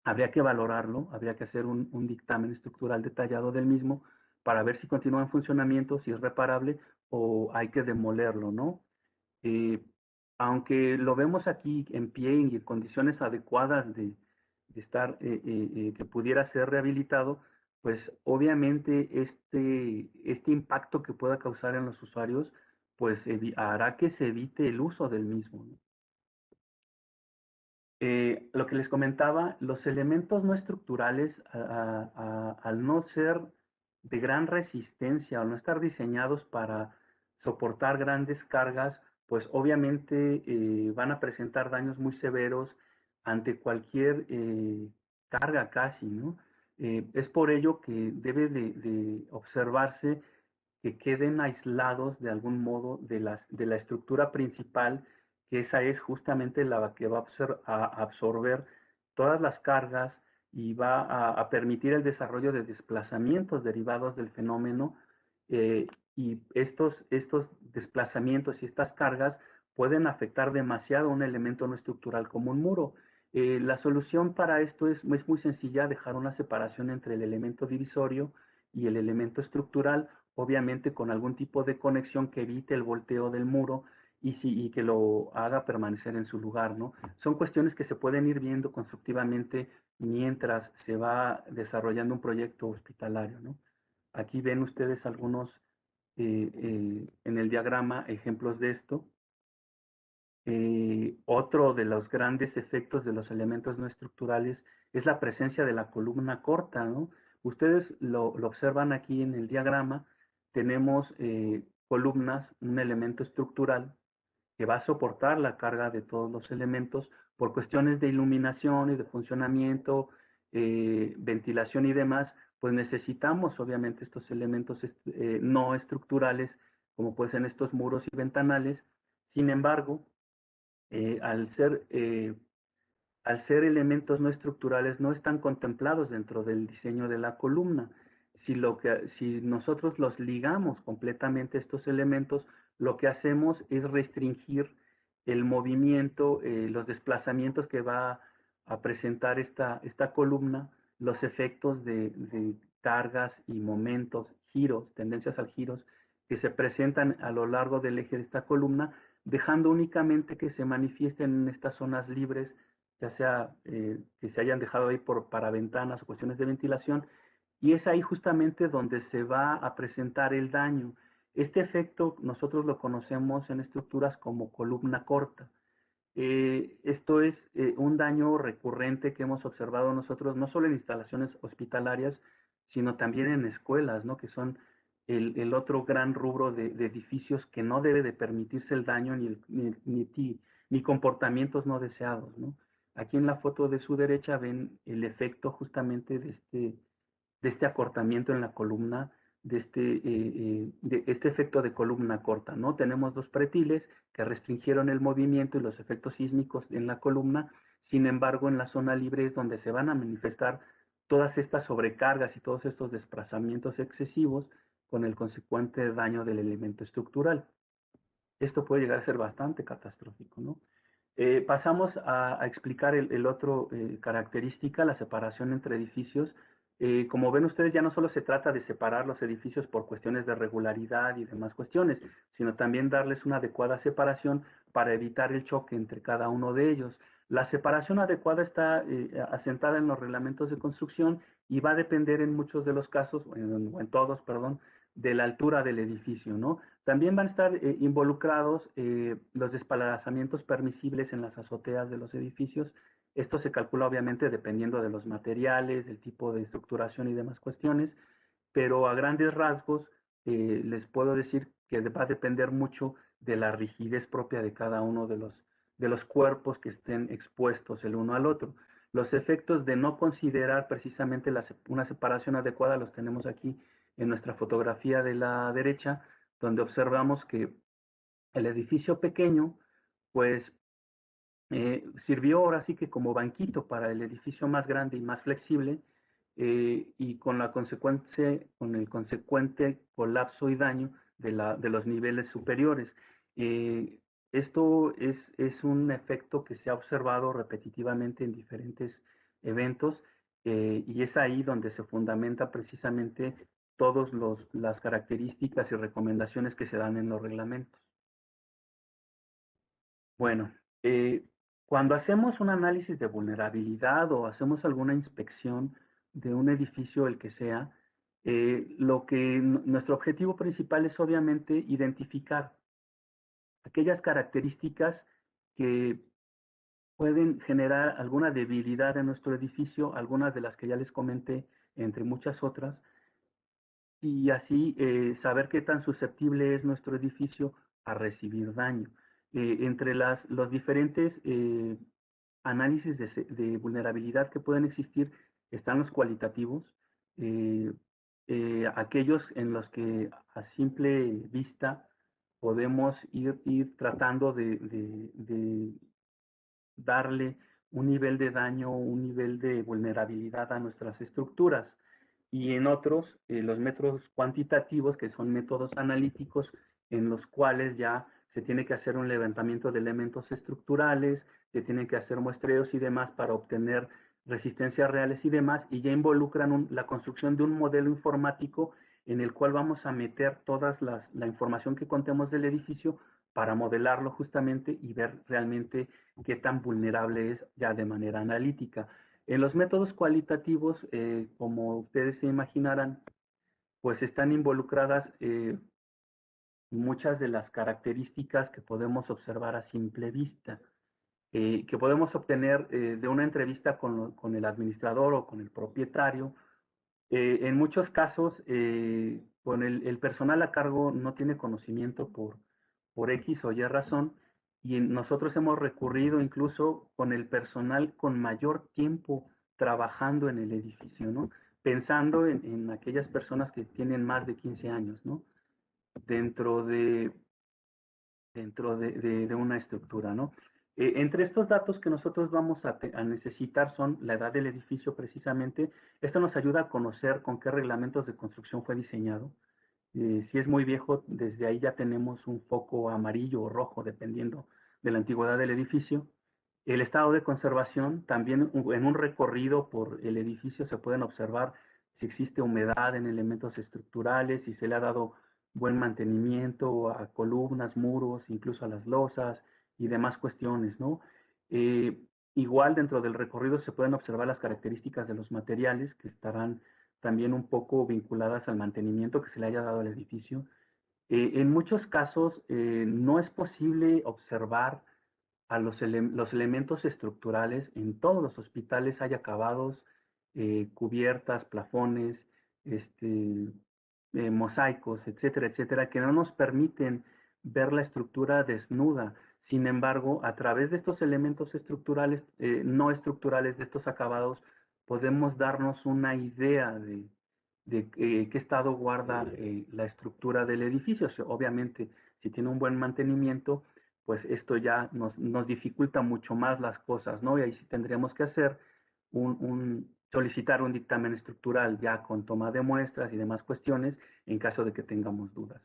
habría que valorarlo, habría que hacer un dictamen estructural detallado del mismo para ver si continúa en funcionamiento, si es reparable o hay que demolerlo, ¿no? Eh, aunque lo vemos aquí en pie y en condiciones adecuadas de estar, que pudiera ser rehabilitado, pues obviamente este impacto que pueda causar en los usuarios, pues hará que se evite el uso del mismo, ¿no? Lo que les comentaba, los elementos no estructurales, al no ser de gran resistencia o no estar diseñados para soportar grandes cargas, pues obviamente van a presentar daños muy severos ante cualquier carga casi, ¿no? Es por ello que debe de observarse que queden aislados de algún modo de la estructura principal, que esa es justamente la que va a absorber todas las cargas y va a permitir el desarrollo de desplazamientos derivados del fenómeno, y estos desplazamientos y estas cargas pueden afectar demasiado a un elemento no estructural como un muro. La solución para esto es muy sencilla, dejar una separación entre el elemento divisorio y el elemento estructural, obviamente con algún tipo de conexión que evite el volteo del muro y que lo haga permanecer en su lugar, ¿no? Son cuestiones que se pueden ir viendo constructivamente mientras se va desarrollando un proyecto hospitalario, ¿no? Aquí ven ustedes algunos en el diagrama ejemplos de esto. Otro de los grandes efectos de los elementos no estructurales es la presencia de la columna corta, ¿no? Ustedes lo observan aquí en el diagrama, tenemos columnas, un elemento estructural que va a soportar la carga de todos los elementos por cuestiones de iluminación y de funcionamiento, ventilación y demás, pues necesitamos obviamente estos elementos no estructurales, como pueden ser estos muros y ventanales. Sin embargo, eh, al ser eh, al ser elementos no estructurales, no están contemplados dentro del diseño de la columna. Si nosotros los ligamos completamente estos elementos, lo que hacemos es restringir el movimiento, los desplazamientos que va a presentar esta columna, los efectos de cargas y momentos, giros, tendencias al giros, que se presentan a lo largo del eje de esta columna, dejando únicamente que se manifiesten en estas zonas libres, ya sea que se hayan dejado ahí para ventanas o cuestiones de ventilación, y es ahí justamente donde se va a presentar el daño. Este efecto nosotros lo conocemos en estructuras como columna corta. Esto es un daño recurrente que hemos observado nosotros, no solo en instalaciones hospitalarias, sino también en escuelas, ¿no? Que son el otro gran rubro de edificios que no debe de permitirse el daño ni comportamientos no deseados, ¿no? Aquí en la foto de su derecha ven el efecto justamente de este acortamiento en la columna, de este efecto de columna corta, ¿no? Tenemos dos pretiles que restringieron el movimiento y los efectos sísmicos en la columna. Sin embargo, en la zona libre es donde se van a manifestar todas estas sobrecargas y todos estos desplazamientos excesivos con el consecuente daño del elemento estructural. Esto puede llegar a ser bastante catastrófico, ¿no? Pasamos a explicar el otro característica, la separación entre edificios. Como ven ustedes, ya no solo se trata de separar los edificios por cuestiones de regularidad y demás cuestiones, sino también darles una adecuada separación para evitar el choque entre cada uno de ellos. La separación adecuada está asentada en los reglamentos de construcción y va a depender en muchos de los casos, o en todos, perdón, de la altura del edificio, ¿no? También van a estar involucrados los desplazamientos permisibles en las azoteas de los edificios. Esto se calcula obviamente dependiendo de los materiales, del tipo de estructuración y demás cuestiones, pero a grandes rasgos les puedo decir que va a depender mucho de la rigidez propia de cada uno de los cuerpos que estén expuestos el uno al otro. Los efectos de no considerar precisamente una separación adecuada los tenemos aquí en nuestra fotografía de la derecha, donde observamos que el edificio pequeño, pues sirvió ahora sí que como banquito para el edificio más grande y más flexible, y con el consecuente colapso y daño de los niveles superiores. Eh, Esto es un efecto que se ha observado repetitivamente en diferentes eventos, y es ahí donde se fundamenta precisamente todas las características y recomendaciones que se dan en los reglamentos. Bueno, cuando hacemos un análisis de vulnerabilidad o hacemos alguna inspección de un edificio, el que sea, nuestro objetivo principal es obviamente identificar aquellas características que pueden generar alguna debilidad en nuestro edificio, algunas de las que ya les comenté, entre muchas otras, y así saber qué tan susceptible es nuestro edificio a recibir daño. Entre los diferentes análisis de vulnerabilidad que pueden existir están los cualitativos, eh, aquellos en los que a simple vista podemos ir tratando de darle un nivel de daño, un nivel de vulnerabilidad a nuestras estructuras. Y en otros, los métodos cuantitativos, que son métodos analíticos, en los cuales ya se tiene que hacer un levantamiento de elementos estructurales, se tienen que hacer muestreos y demás para obtener resistencias reales y demás, y ya involucran la construcción de un modelo informático en el cual vamos a meter toda la información que contemos del edificio para modelarlo justamente y ver realmente qué tan vulnerable es ya de manera analítica. En los métodos cualitativos, como ustedes se imaginarán, pues están involucradas muchas de las características que podemos observar a simple vista, que podemos obtener de una entrevista con el administrador o con el propietario. En muchos casos, con el personal a cargo no tiene conocimiento por X o Y razón, y nosotros hemos recurrido incluso con el personal con mayor tiempo trabajando en el edificio, ¿no? Pensando en aquellas personas que tienen más de 15 años, ¿no? Dentro de una estructura, ¿no? Entre estos datos que nosotros vamos a necesitar son la edad del edificio precisamente. Esto nos ayuda a conocer con qué reglamentos de construcción fue diseñado. Si es muy viejo, desde ahí ya tenemos un foco amarillo o rojo, dependiendo de la antigüedad del edificio. El estado de conservación, también en un recorrido por el edificio se pueden observar si existe humedad en elementos estructurales, si se le ha dado buen mantenimiento a columnas, muros, incluso a las losas y demás cuestiones, ¿no? Eh, Igual dentro del recorrido se pueden observar las características de los materiales que estarán también un poco vinculadas al mantenimiento que se le haya dado al edificio. En muchos casos no es posible observar a los elementos estructurales. En todos los hospitales hay acabados, cubiertas, plafones, este, mosaicos, etcétera, etcétera, que no nos permiten ver la estructura desnuda. Sin embargo, a través de estos elementos estructurales, no estructurales, de estos acabados, podemos darnos una idea de qué estado guarda la estructura del edificio. Obviamente, si tiene un buen mantenimiento, pues esto ya nos dificulta mucho más las cosas, ¿no? Y ahí sí tendríamos que hacer solicitar un dictamen estructural ya con toma de muestras y demás cuestiones en caso de que tengamos dudas.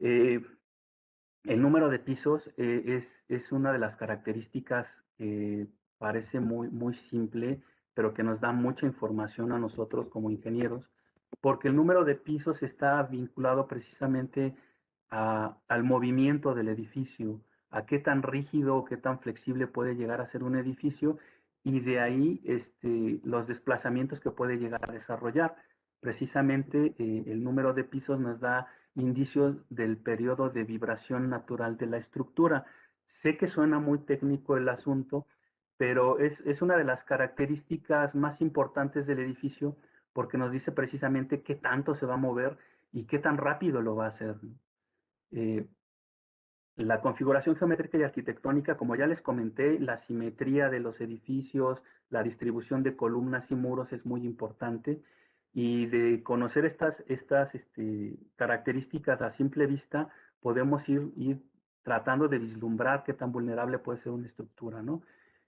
Eh, el número de pisos es una de las características que parece muy simple, pero que nos da mucha información a nosotros como ingenieros, porque el número de pisos está vinculado precisamente al movimiento del edificio, a qué tan rígido o qué tan flexible puede llegar a ser un edificio, y de ahí los desplazamientos que puede llegar a desarrollar. Precisamente el número de pisos nos da indicios del periodo de vibración natural de la estructura. Sé que suena muy técnico el asunto, pero es una de las características más importantes del edificio porque nos dice precisamente qué tanto se va a mover y qué tan rápido lo va a hacer. Eh, la configuración geométrica y arquitectónica, como ya les comenté, la simetría de los edificios, la distribución de columnas y muros es muy importante. Y de conocer estas características a simple vista, podemos ir tratando de vislumbrar qué tan vulnerable puede ser una estructura, ¿no?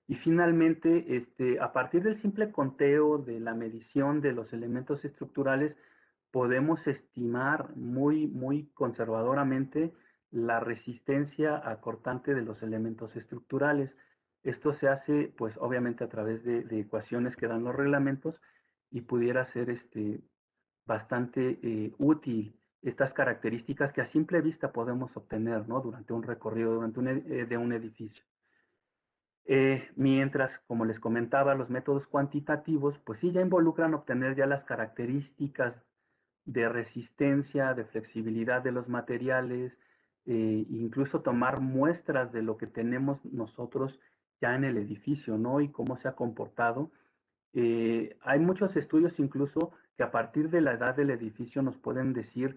Y finalmente, a partir del simple conteo de la medición de los elementos estructurales, podemos estimar muy conservadoramente la resistencia acortante de los elementos estructurales. Esto se hace, pues, obviamente a través de ecuaciones que dan los reglamentos y pudiera ser bastante útil estas características que a simple vista podemos obtener, ¿no? Durante un recorrido, de un edificio. Mientras, como les comentaba, los métodos cuantitativos, pues sí ya involucran obtener ya las características de resistencia, de flexibilidad de los materiales, incluso tomar muestras de lo que tenemos nosotros ya en el edificio, ¿no? Y cómo se ha comportado. Hay muchos estudios incluso que a partir de la edad del edificio nos pueden decir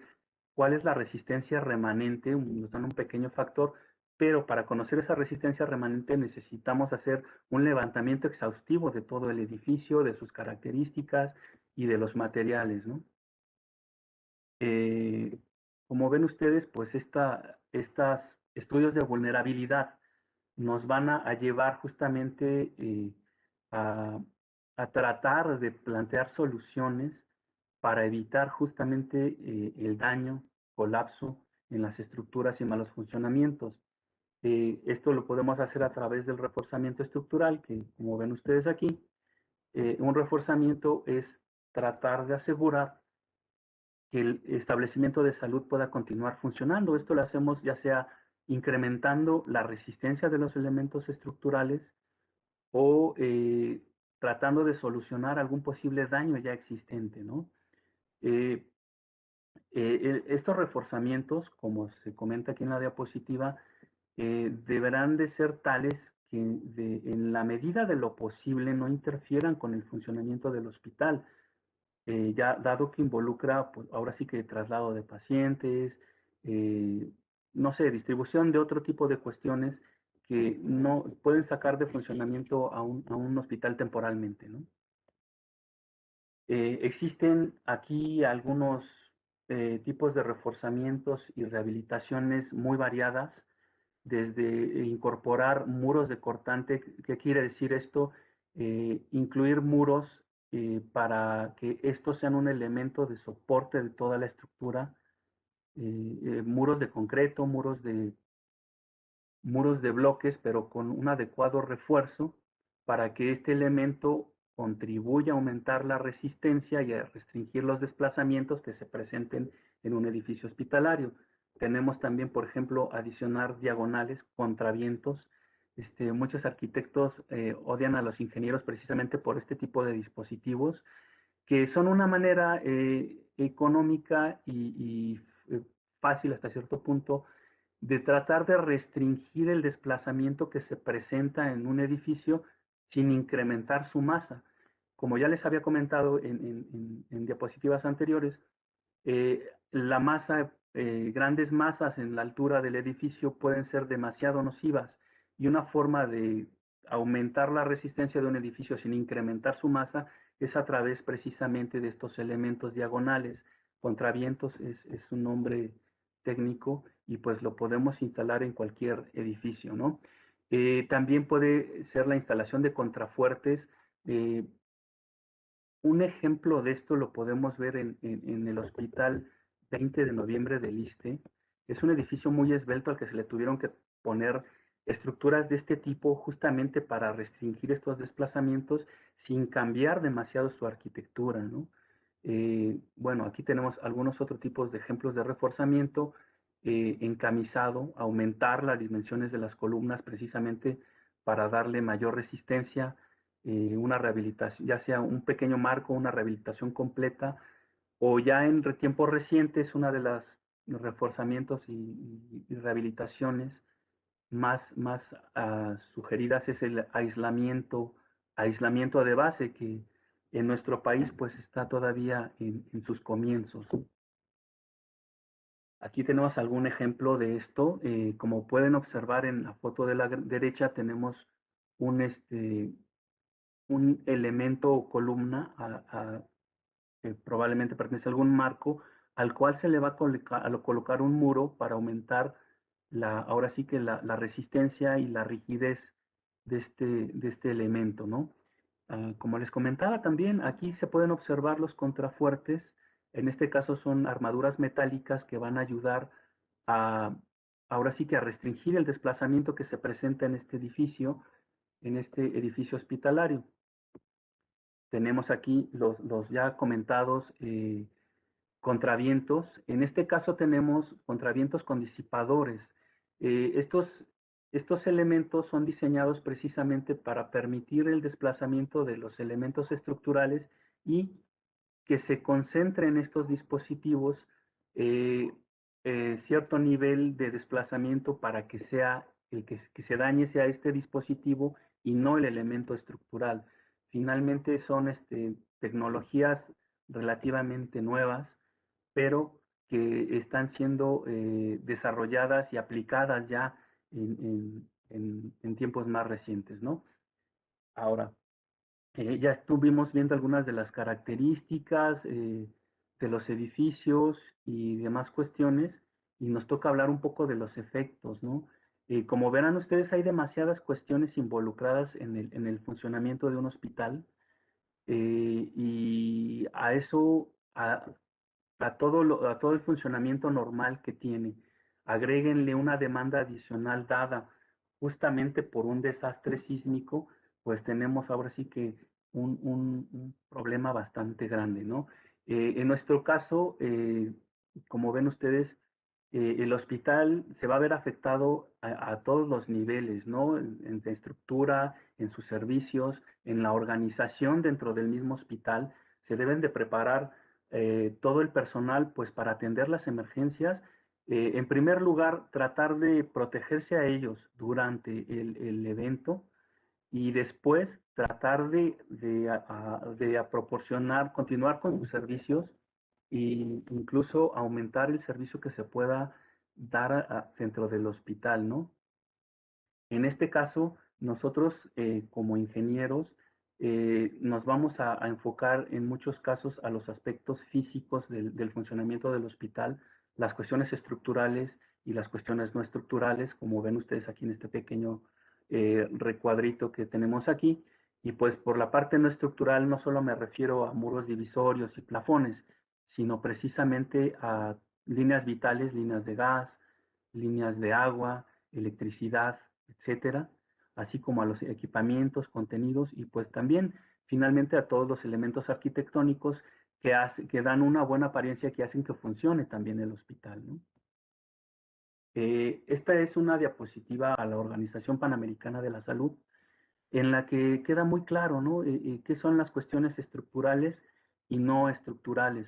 cuál es la resistencia remanente, nos dan un pequeño factor, pero para conocer esa resistencia remanente necesitamos hacer un levantamiento exhaustivo de todo el edificio, de sus características y de los materiales, ¿no? Eh, Como ven ustedes, pues estos estudios de vulnerabilidad nos van a llevar justamente a, a tratar de plantear soluciones para evitar justamente el daño, colapso en las estructuras y malos funcionamientos. Esto lo podemos hacer a través del reforzamiento estructural, que como ven ustedes aquí, un reforzamiento es tratar de asegurar que el establecimiento de salud pueda continuar funcionando. Esto lo hacemos ya sea incrementando la resistencia de los elementos estructurales o tratando de solucionar algún posible daño ya existente, ¿no? Eh, Estos reforzamientos, como se comenta aquí en la diapositiva, deberán de ser tales que en la medida de lo posible no interfieran con el funcionamiento del hospital, ya dado que involucra, pues ahora sí que traslado de pacientes, eh, no sé, distribución de otro tipo de cuestiones que no pueden sacar de funcionamiento a un hospital temporalmente, ¿no? Existen aquí algunos tipos de reforzamientos y rehabilitaciones muy variadas, desde incorporar muros de cortante. ¿Qué quiere decir esto? Incluir muros para que estos sean un elemento de soporte de toda la estructura, muros de concreto, muros de bloques, pero con un adecuado refuerzo para que este elemento contribuya a aumentar la resistencia y a restringir los desplazamientos que se presenten en un edificio hospitalario. Tenemos también, por ejemplo, adicionar diagonales, contravientos. Muchos arquitectos odian a los ingenieros precisamente por este tipo de dispositivos, que son una manera económica y fácil hasta cierto punto de tratar de restringir el desplazamiento que se presenta en un edificio sin incrementar su masa. Como ya les había comentado en diapositivas anteriores, la masa, grandes masas en la altura del edificio pueden ser demasiado nocivas, y una forma de aumentar la resistencia de un edificio sin incrementar su masa es a través precisamente de estos elementos diagonales. Contravientos es un nombre técnico y pues lo podemos instalar en cualquier edificio, ¿no? También puede ser la instalación de contrafuertes. eh, un ejemplo de esto lo podemos ver en el Hospital 20 de Noviembre del ISSSTE. Es un edificio muy esbelto al que se le tuvieron que poner estructuras de este tipo justamente para restringir estos desplazamientos sin cambiar demasiado su arquitectura, ¿no? Bueno, aquí tenemos algunos otros tipos de ejemplos de reforzamiento. Encamisado, aumentar las dimensiones de las columnas precisamente para darle mayor resistencia, una rehabilitación, ya sea un pequeño marco, una rehabilitación completa, o ya en tiempos recientes una de las reforzamientos y rehabilitaciones más sugeridas es el aislamiento de base, que en nuestro país pues está todavía en sus comienzos. Aquí tenemos algún ejemplo de esto. Como pueden observar en la foto de la derecha, tenemos un, un elemento o columna que probablemente pertenece a algún marco, al cual se le va a colocar un muro para aumentar ahora sí que la resistencia y la rigidez de este elemento, ¿no? Como les comentaba también, aquí se pueden observar los contrafuertes. En este caso son armaduras metálicas que van a ayudar a, ahora sí que a restringir el desplazamiento que se presenta en este edificio hospitalario. Tenemos aquí los ya comentados contravientos. En este caso tenemos contravientos con disipadores. Estos elementos son diseñados precisamente para permitir el desplazamiento de los elementos estructurales y que se concentre en estos dispositivos eh, cierto nivel de desplazamiento para que sea que se dañe sea este dispositivo y no el elemento estructural. Finalmente son tecnologías relativamente nuevas, pero que están siendo desarrolladas y aplicadas ya en tiempos más recientes, ¿no? Ahora, ya estuvimos viendo algunas de las características de los edificios y demás cuestiones, y nos toca hablar un poco de los efectos, ¿no? Como verán ustedes, hay demasiadas cuestiones involucradas en el funcionamiento de un hospital, y a eso, a todo el funcionamiento normal que tiene, agréguenle una demanda adicional dada justamente por un desastre sísmico, pues tenemos ahora sí que un problema bastante grande, ¿no? En nuestro caso, como ven ustedes, el hospital se va a ver afectado a todos los niveles, ¿no? En la estructura, en sus servicios, en la organización dentro del mismo hospital. Se deben de preparar todo el personal, pues para atender las emergencias, en primer lugar, tratar de protegerse a ellos durante el evento y después tratar de proporcionar, continuar con sus servicios e incluso aumentar el servicio que se pueda dar dentro del hospital, ¿no? En este caso, nosotros como ingenieros nos vamos a enfocar en muchos casos a los aspectos físicos del funcionamiento del hospital, las cuestiones estructurales y las cuestiones no estructurales, como ven ustedes aquí en este pequeño recuadrito que tenemos aquí. Y pues por la parte no estructural no solo me refiero a muros divisorios y plafones, sino precisamente a líneas vitales, líneas de gas, líneas de agua, electricidad, etcétera, así como a los equipamientos, contenidos y pues también finalmente a todos los elementos arquitectónicos que dan una buena apariencia, que hacen que funcione también el hospital, ¿no? Esta es una diapositiva a la Organización Panamericana de la Salud, en la que queda muy claro, ¿no? Qué son las cuestiones estructurales y no estructurales.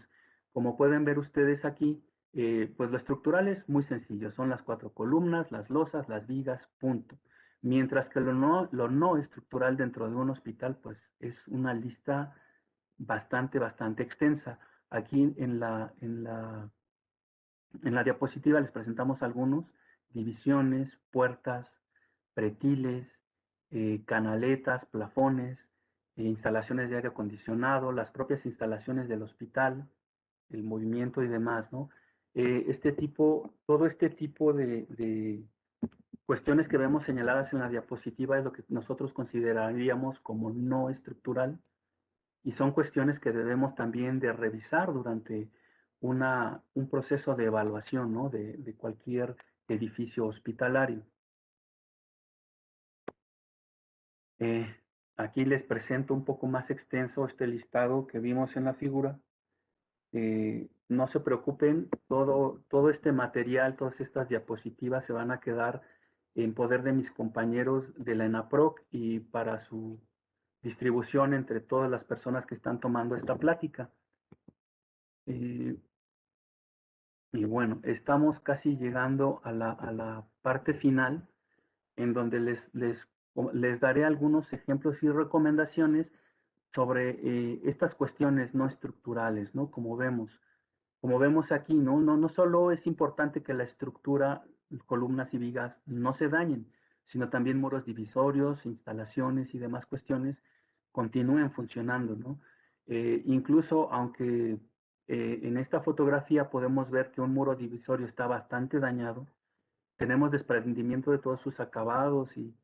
Como pueden ver ustedes aquí, pues lo estructural es muy sencillo, son las 4 columnas, las losas, las vigas, punto. Mientras que lo no estructural dentro de un hospital, pues es una lista bastante extensa. Aquí en la diapositiva les presentamos algunos: divisiones, puertas, pretiles, canaletas, plafones, instalaciones de aire acondicionado, las propias instalaciones del hospital, el movimiento y demás, ¿no? Todo este tipo de cuestiones que vemos señaladas en la diapositiva es lo que nosotros consideraríamos como no estructural, y son cuestiones que debemos también de revisar durante un proceso de evaluación, ¿no? de cualquier edificio hospitalario. Eh, Aquí les presento un poco más extenso este listado que vimos en la figura. No se preocupen, todo este material, todas estas diapositivas se van a quedar en poder de mis compañeros de la ENAPROC y para su distribución entre todas las personas que están tomando esta plática. Y bueno, estamos casi llegando a la parte final, en donde les daré algunos ejemplos y recomendaciones sobre estas cuestiones no estructurales, ¿no? Como vemos aquí, no solo es importante que la estructura, columnas y vigas no se dañen, sino también muros divisorios, instalaciones y demás cuestiones continúen funcionando, ¿no? Incluso aunque en esta fotografía podemos ver que un muro divisorio está bastante dañado, tenemos desprendimiento de todos sus acabados y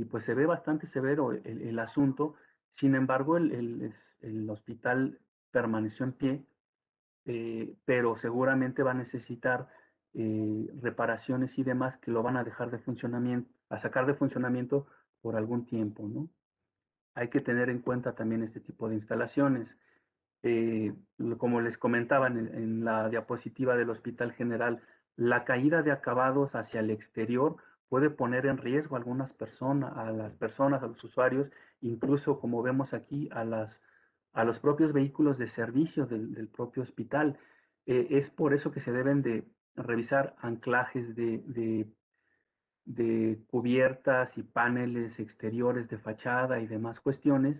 pues se ve bastante severo el asunto. Sin embargo, el hospital permaneció en pie, pero seguramente va a necesitar reparaciones y demás que lo van a dejar de funcionamiento, a sacar de funcionamiento por algún tiempo, ¿no? Hay que tener en cuenta también este tipo de instalaciones. Como les comentaba en la diapositiva del Hospital General, la caída de acabados hacia el exterior puede poner en riesgo a algunas personas, a las personas, a los usuarios, incluso como vemos aquí, a los propios vehículos de servicio del propio hospital. Es por eso que se deben de revisar anclajes de cubiertas y paneles exteriores de fachada y demás cuestiones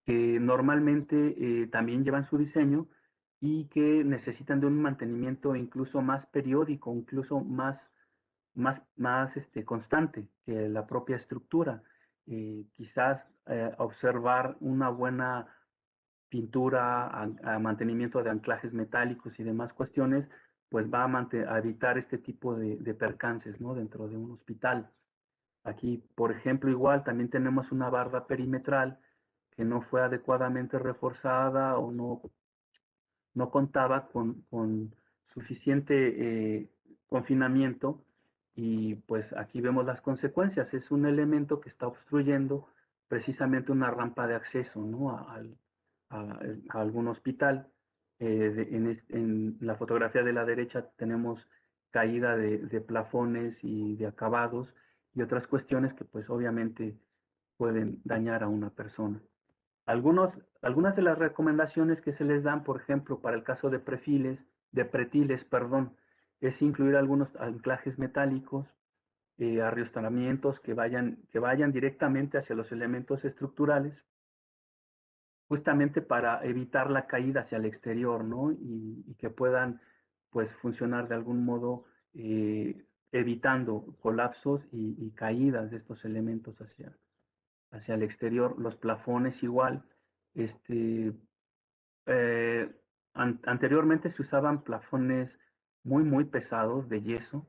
que normalmente también llevan su diseño y que necesitan de un mantenimiento incluso más periódico, incluso más constante que la propia estructura. Quizás observar una buena pintura, a mantenimiento de anclajes metálicos y demás cuestiones, pues va a evitar este tipo de percances, ¿no? Dentro de un hospital. Aquí, por ejemplo, igual también tenemos una barda perimetral que no fue adecuadamente reforzada o no contaba con suficiente confinamiento, y pues aquí vemos las consecuencias. Es un elemento que está obstruyendo precisamente una rampa de acceso, ¿no? A algún hospital. En la fotografía de la derecha tenemos caída de plafones y de acabados y otras cuestiones que pues obviamente pueden dañar a una persona. Algunas de las recomendaciones que se les dan, por ejemplo, para el caso de pretiles, perdón, es incluir algunos anclajes metálicos, arriostramientos que vayan directamente hacia los elementos estructurales, justamente para evitar la caída hacia el exterior, ¿no? Y que puedan, pues, funcionar de algún modo, evitando colapsos y caídas de estos elementos hacia el exterior. Los plafones igual. Este, eh, Anteriormente se usaban plafones muy, muy pesados de yeso.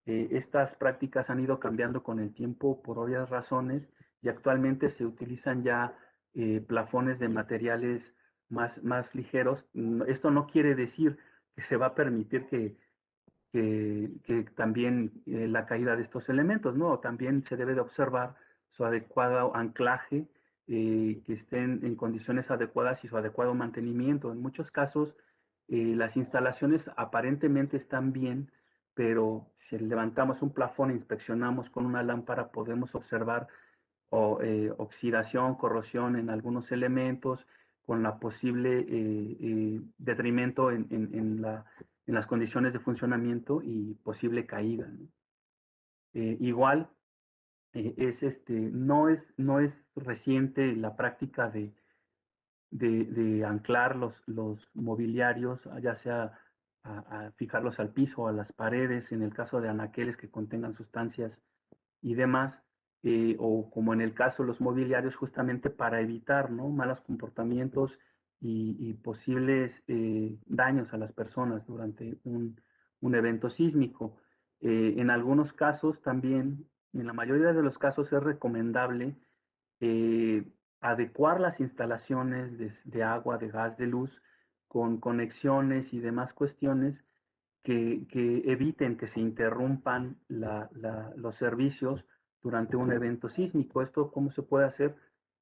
Estas prácticas han ido cambiando con el tiempo por obvias razones y actualmente se utilizan ya plafones de materiales más ligeros. Esto no quiere decir que se va a permitir que también la caída de estos elementos, ¿no? También se debe de observar su adecuado anclaje, que estén en condiciones adecuadas y su adecuado mantenimiento. En muchos casos, las instalaciones aparentemente están bien, pero si levantamos un plafón e inspeccionamos con una lámpara, podemos observar oxidación, corrosión en algunos elementos, con la posible detrimento en las condiciones de funcionamiento y posible caída, ¿no? Igual, no es reciente la práctica de anclar los mobiliarios, ya sea a fijarlos al piso o a las paredes, en el caso de anaqueles que contengan sustancias y demás, o como en el caso de los mobiliarios, justamente para evitar, ¿no?, malos comportamientos y posibles daños a las personas durante un evento sísmico. En algunos casos también, en la mayoría de los casos es recomendable eh, adecuar las instalaciones de agua, de gas, de luz, con conexiones y demás cuestiones que eviten que se interrumpan los servicios durante un evento sísmico. ¿Esto cómo se puede hacer?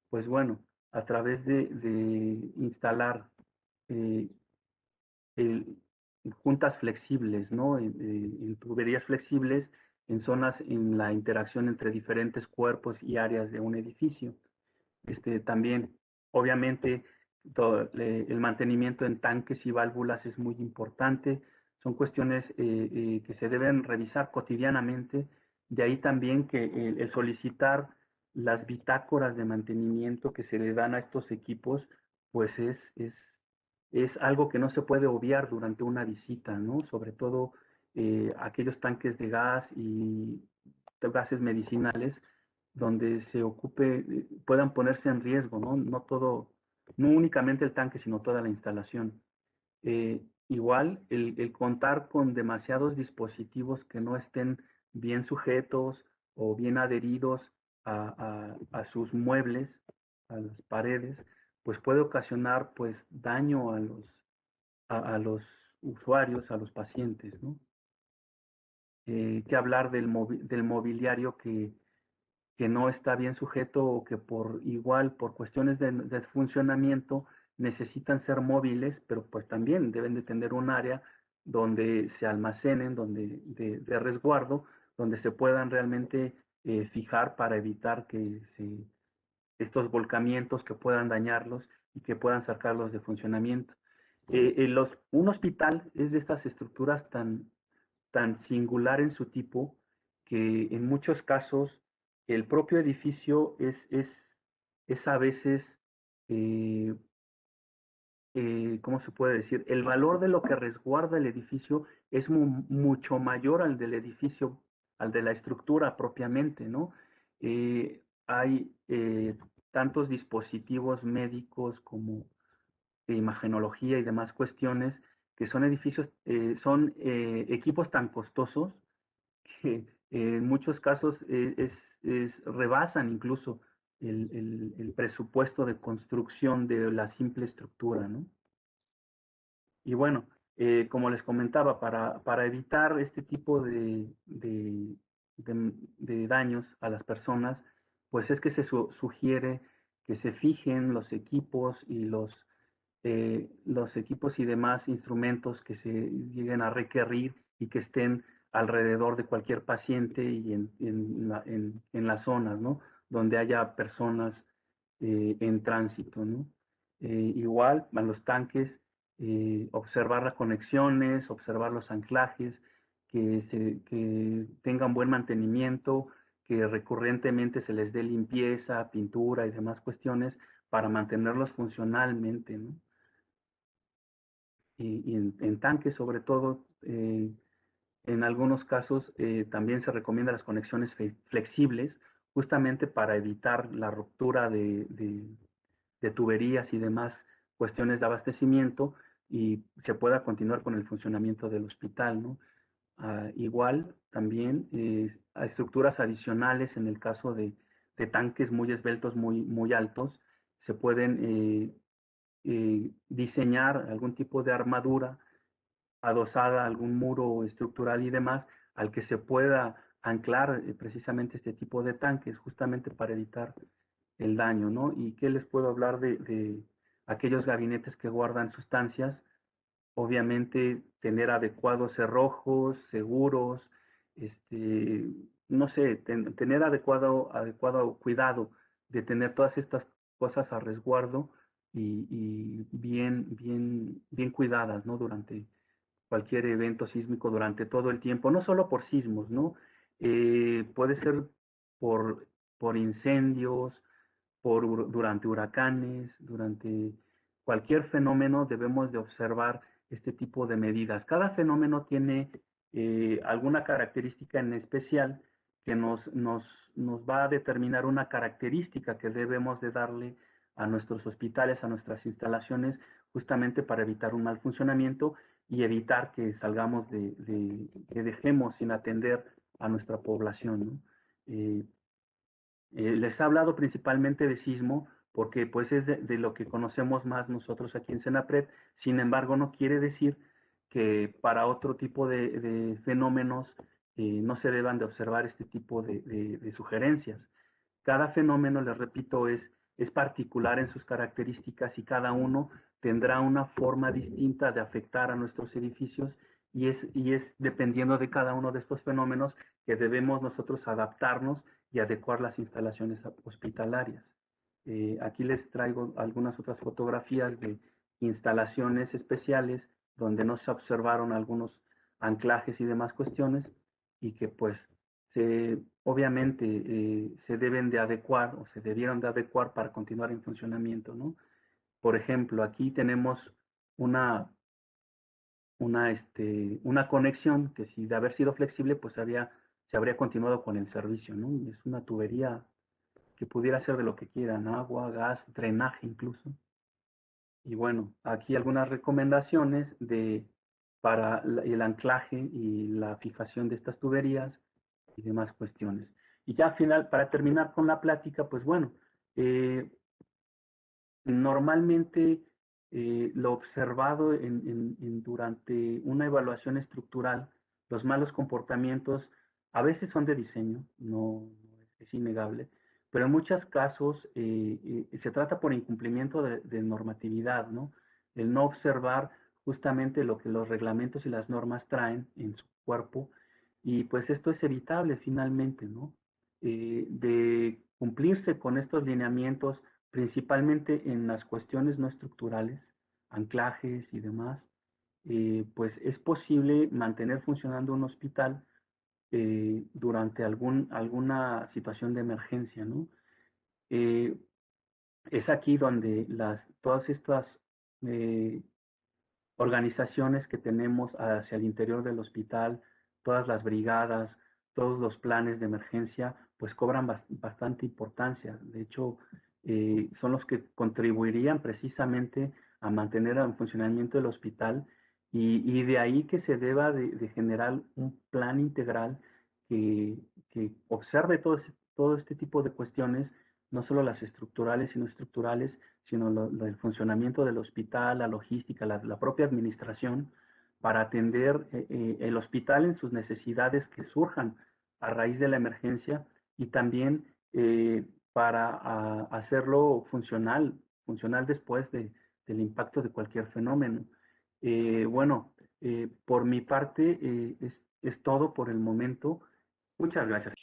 Pues bueno, a través de instalar eh, el- juntas flexibles, ¿no? En tuberías flexibles en zonas en la interacción entre diferentes cuerpos y áreas de un edificio. También, obviamente, el mantenimiento en tanques y válvulas es muy importante. Son cuestiones que se deben revisar cotidianamente. De ahí también que el solicitar las bitácoras de mantenimiento que se le dan a estos equipos, pues es algo que no se puede obviar durante una visita, ¿no? Sobre todo aquellos tanques de gas y de gases medicinales donde se ocupe, puedan ponerse en riesgo, ¿no? No únicamente el tanque, sino toda la instalación. Igual, el contar con demasiados dispositivos que no estén bien sujetos o bien adheridos a sus muebles, a las paredes, pues puede ocasionar pues daño a los usuarios, a los pacientes, ¿no? Que hablar del mobiliario que no está bien sujeto o que por cuestiones de funcionamiento necesitan ser móviles, pero pues también deben de tener un área donde se almacenen, de resguardo, donde se puedan realmente fijar para evitar estos volcamientos que puedan dañarlos y que puedan sacarlos de funcionamiento. Un hospital es de estas estructuras tan singular en su tipo que en muchos casos el propio edificio es a veces, eh, ¿cómo se puede decir? El valor de lo que resguarda el edificio es mucho mayor al del edificio, al de la estructura propiamente, ¿no? Hay tantos dispositivos médicos como de imagenología y demás cuestiones que son equipos tan costosos que en muchos casos rebasan incluso el presupuesto de construcción de la simple estructura, ¿no? Y bueno, como les comentaba, para evitar este tipo de daños a las personas, pues es que se sugiere que se fijen los equipos y los equipos y demás instrumentos que se lleguen a requerir y que estén alrededor de cualquier paciente y en las zonas, ¿no?, donde haya personas en tránsito, ¿no? Igual a los tanques, observar las conexiones, observar los anclajes, que tengan buen mantenimiento, que recurrentemente se les dé limpieza, pintura y demás cuestiones para mantenerlos funcionalmente, ¿no? Y en tanques sobre todo, en algunos casos también se recomienda las conexiones flexibles, justamente para evitar la ruptura de tuberías y demás cuestiones de abastecimiento y se pueda continuar con el funcionamiento del hospital, ¿no? Igual también a estructuras adicionales en el caso de tanques muy esbeltos, muy altos, se pueden diseñar algún tipo de armadura adosada a algún muro estructural y demás, al que se pueda anclar precisamente este tipo de tanques, justamente para evitar el daño, ¿no? ¿Y qué les puedo hablar de aquellos gabinetes que guardan sustancias? Obviamente tener adecuados cerrojos, seguros, no sé, tener adecuado cuidado de tener todas estas cosas a resguardo y bien cuidadas, ¿no? Durante cualquier evento sísmico, durante todo el tiempo, no solo por sismos, ¿no? Puede ser por, por incendios, durante huracanes, durante cualquier fenómeno debemos de observar este tipo de medidas. Cada fenómeno tiene alguna característica en especial que nos va a determinar una característica que debemos de darle a nuestros hospitales, a nuestras instalaciones, justamente para evitar un mal funcionamiento y evitar que salgamos que dejemos sin atender a nuestra población, ¿no? Les he hablado principalmente de sismo porque pues es de lo que conocemos más nosotros aquí en Senapred. Sin embargo, no quiere decir que para otro tipo de fenómenos no se deban de observar este tipo de sugerencias. Cada fenómeno, les repito, es particular en sus características y cada uno tendrá una forma distinta de afectar a nuestros edificios y es dependiendo de cada uno de estos fenómenos que debemos nosotros adaptarnos y adecuar las instalaciones hospitalarias. Aquí les traigo algunas otras fotografías de instalaciones especiales donde no se observaron algunos anclajes y demás cuestiones y que pues obviamente se deben de adecuar o se debieron de adecuar para continuar en funcionamiento, ¿no? Por ejemplo, aquí tenemos una, una conexión que si de haber sido flexible, pues se habría continuado con el servicio, ¿no? Es una tubería que pudiera ser de lo que quieran, agua, gas, drenaje incluso. Y bueno, aquí algunas recomendaciones para el anclaje y la fijación de estas tuberías y demás cuestiones. Y ya al final, para terminar con la plática, pues bueno, eh, normalmente lo observado durante una evaluación estructural, los malos comportamientos a veces son de diseño, es innegable, pero en muchos casos se trata por incumplimiento de normatividad, ¿no? El no observar justamente lo que los reglamentos y las normas traen en su cuerpo, y pues esto es evitable finalmente, ¿no? De cumplirse con estos lineamientos principalmente en las cuestiones no estructurales, anclajes y demás, pues es posible mantener funcionando un hospital durante alguna situación de emergencia, ¿no? Eh, es aquí donde todas estas eh, organizaciones que tenemos hacia el interior del hospital, todas las brigadas, todos los planes de emergencia, pues cobran bastante importancia. De hecho, son los que contribuirían precisamente a mantener el funcionamiento del hospital y de ahí que se deba de generar un plan integral que observe todo este tipo de cuestiones, no solo las estructurales y no estructurales, sino el funcionamiento del hospital, la logística, la propia administración, para atender el hospital en sus necesidades que surjan a raíz de la emergencia y también para hacerlo funcional después del impacto de cualquier fenómeno. Bueno, por mi parte es todo por el momento. Muchas gracias.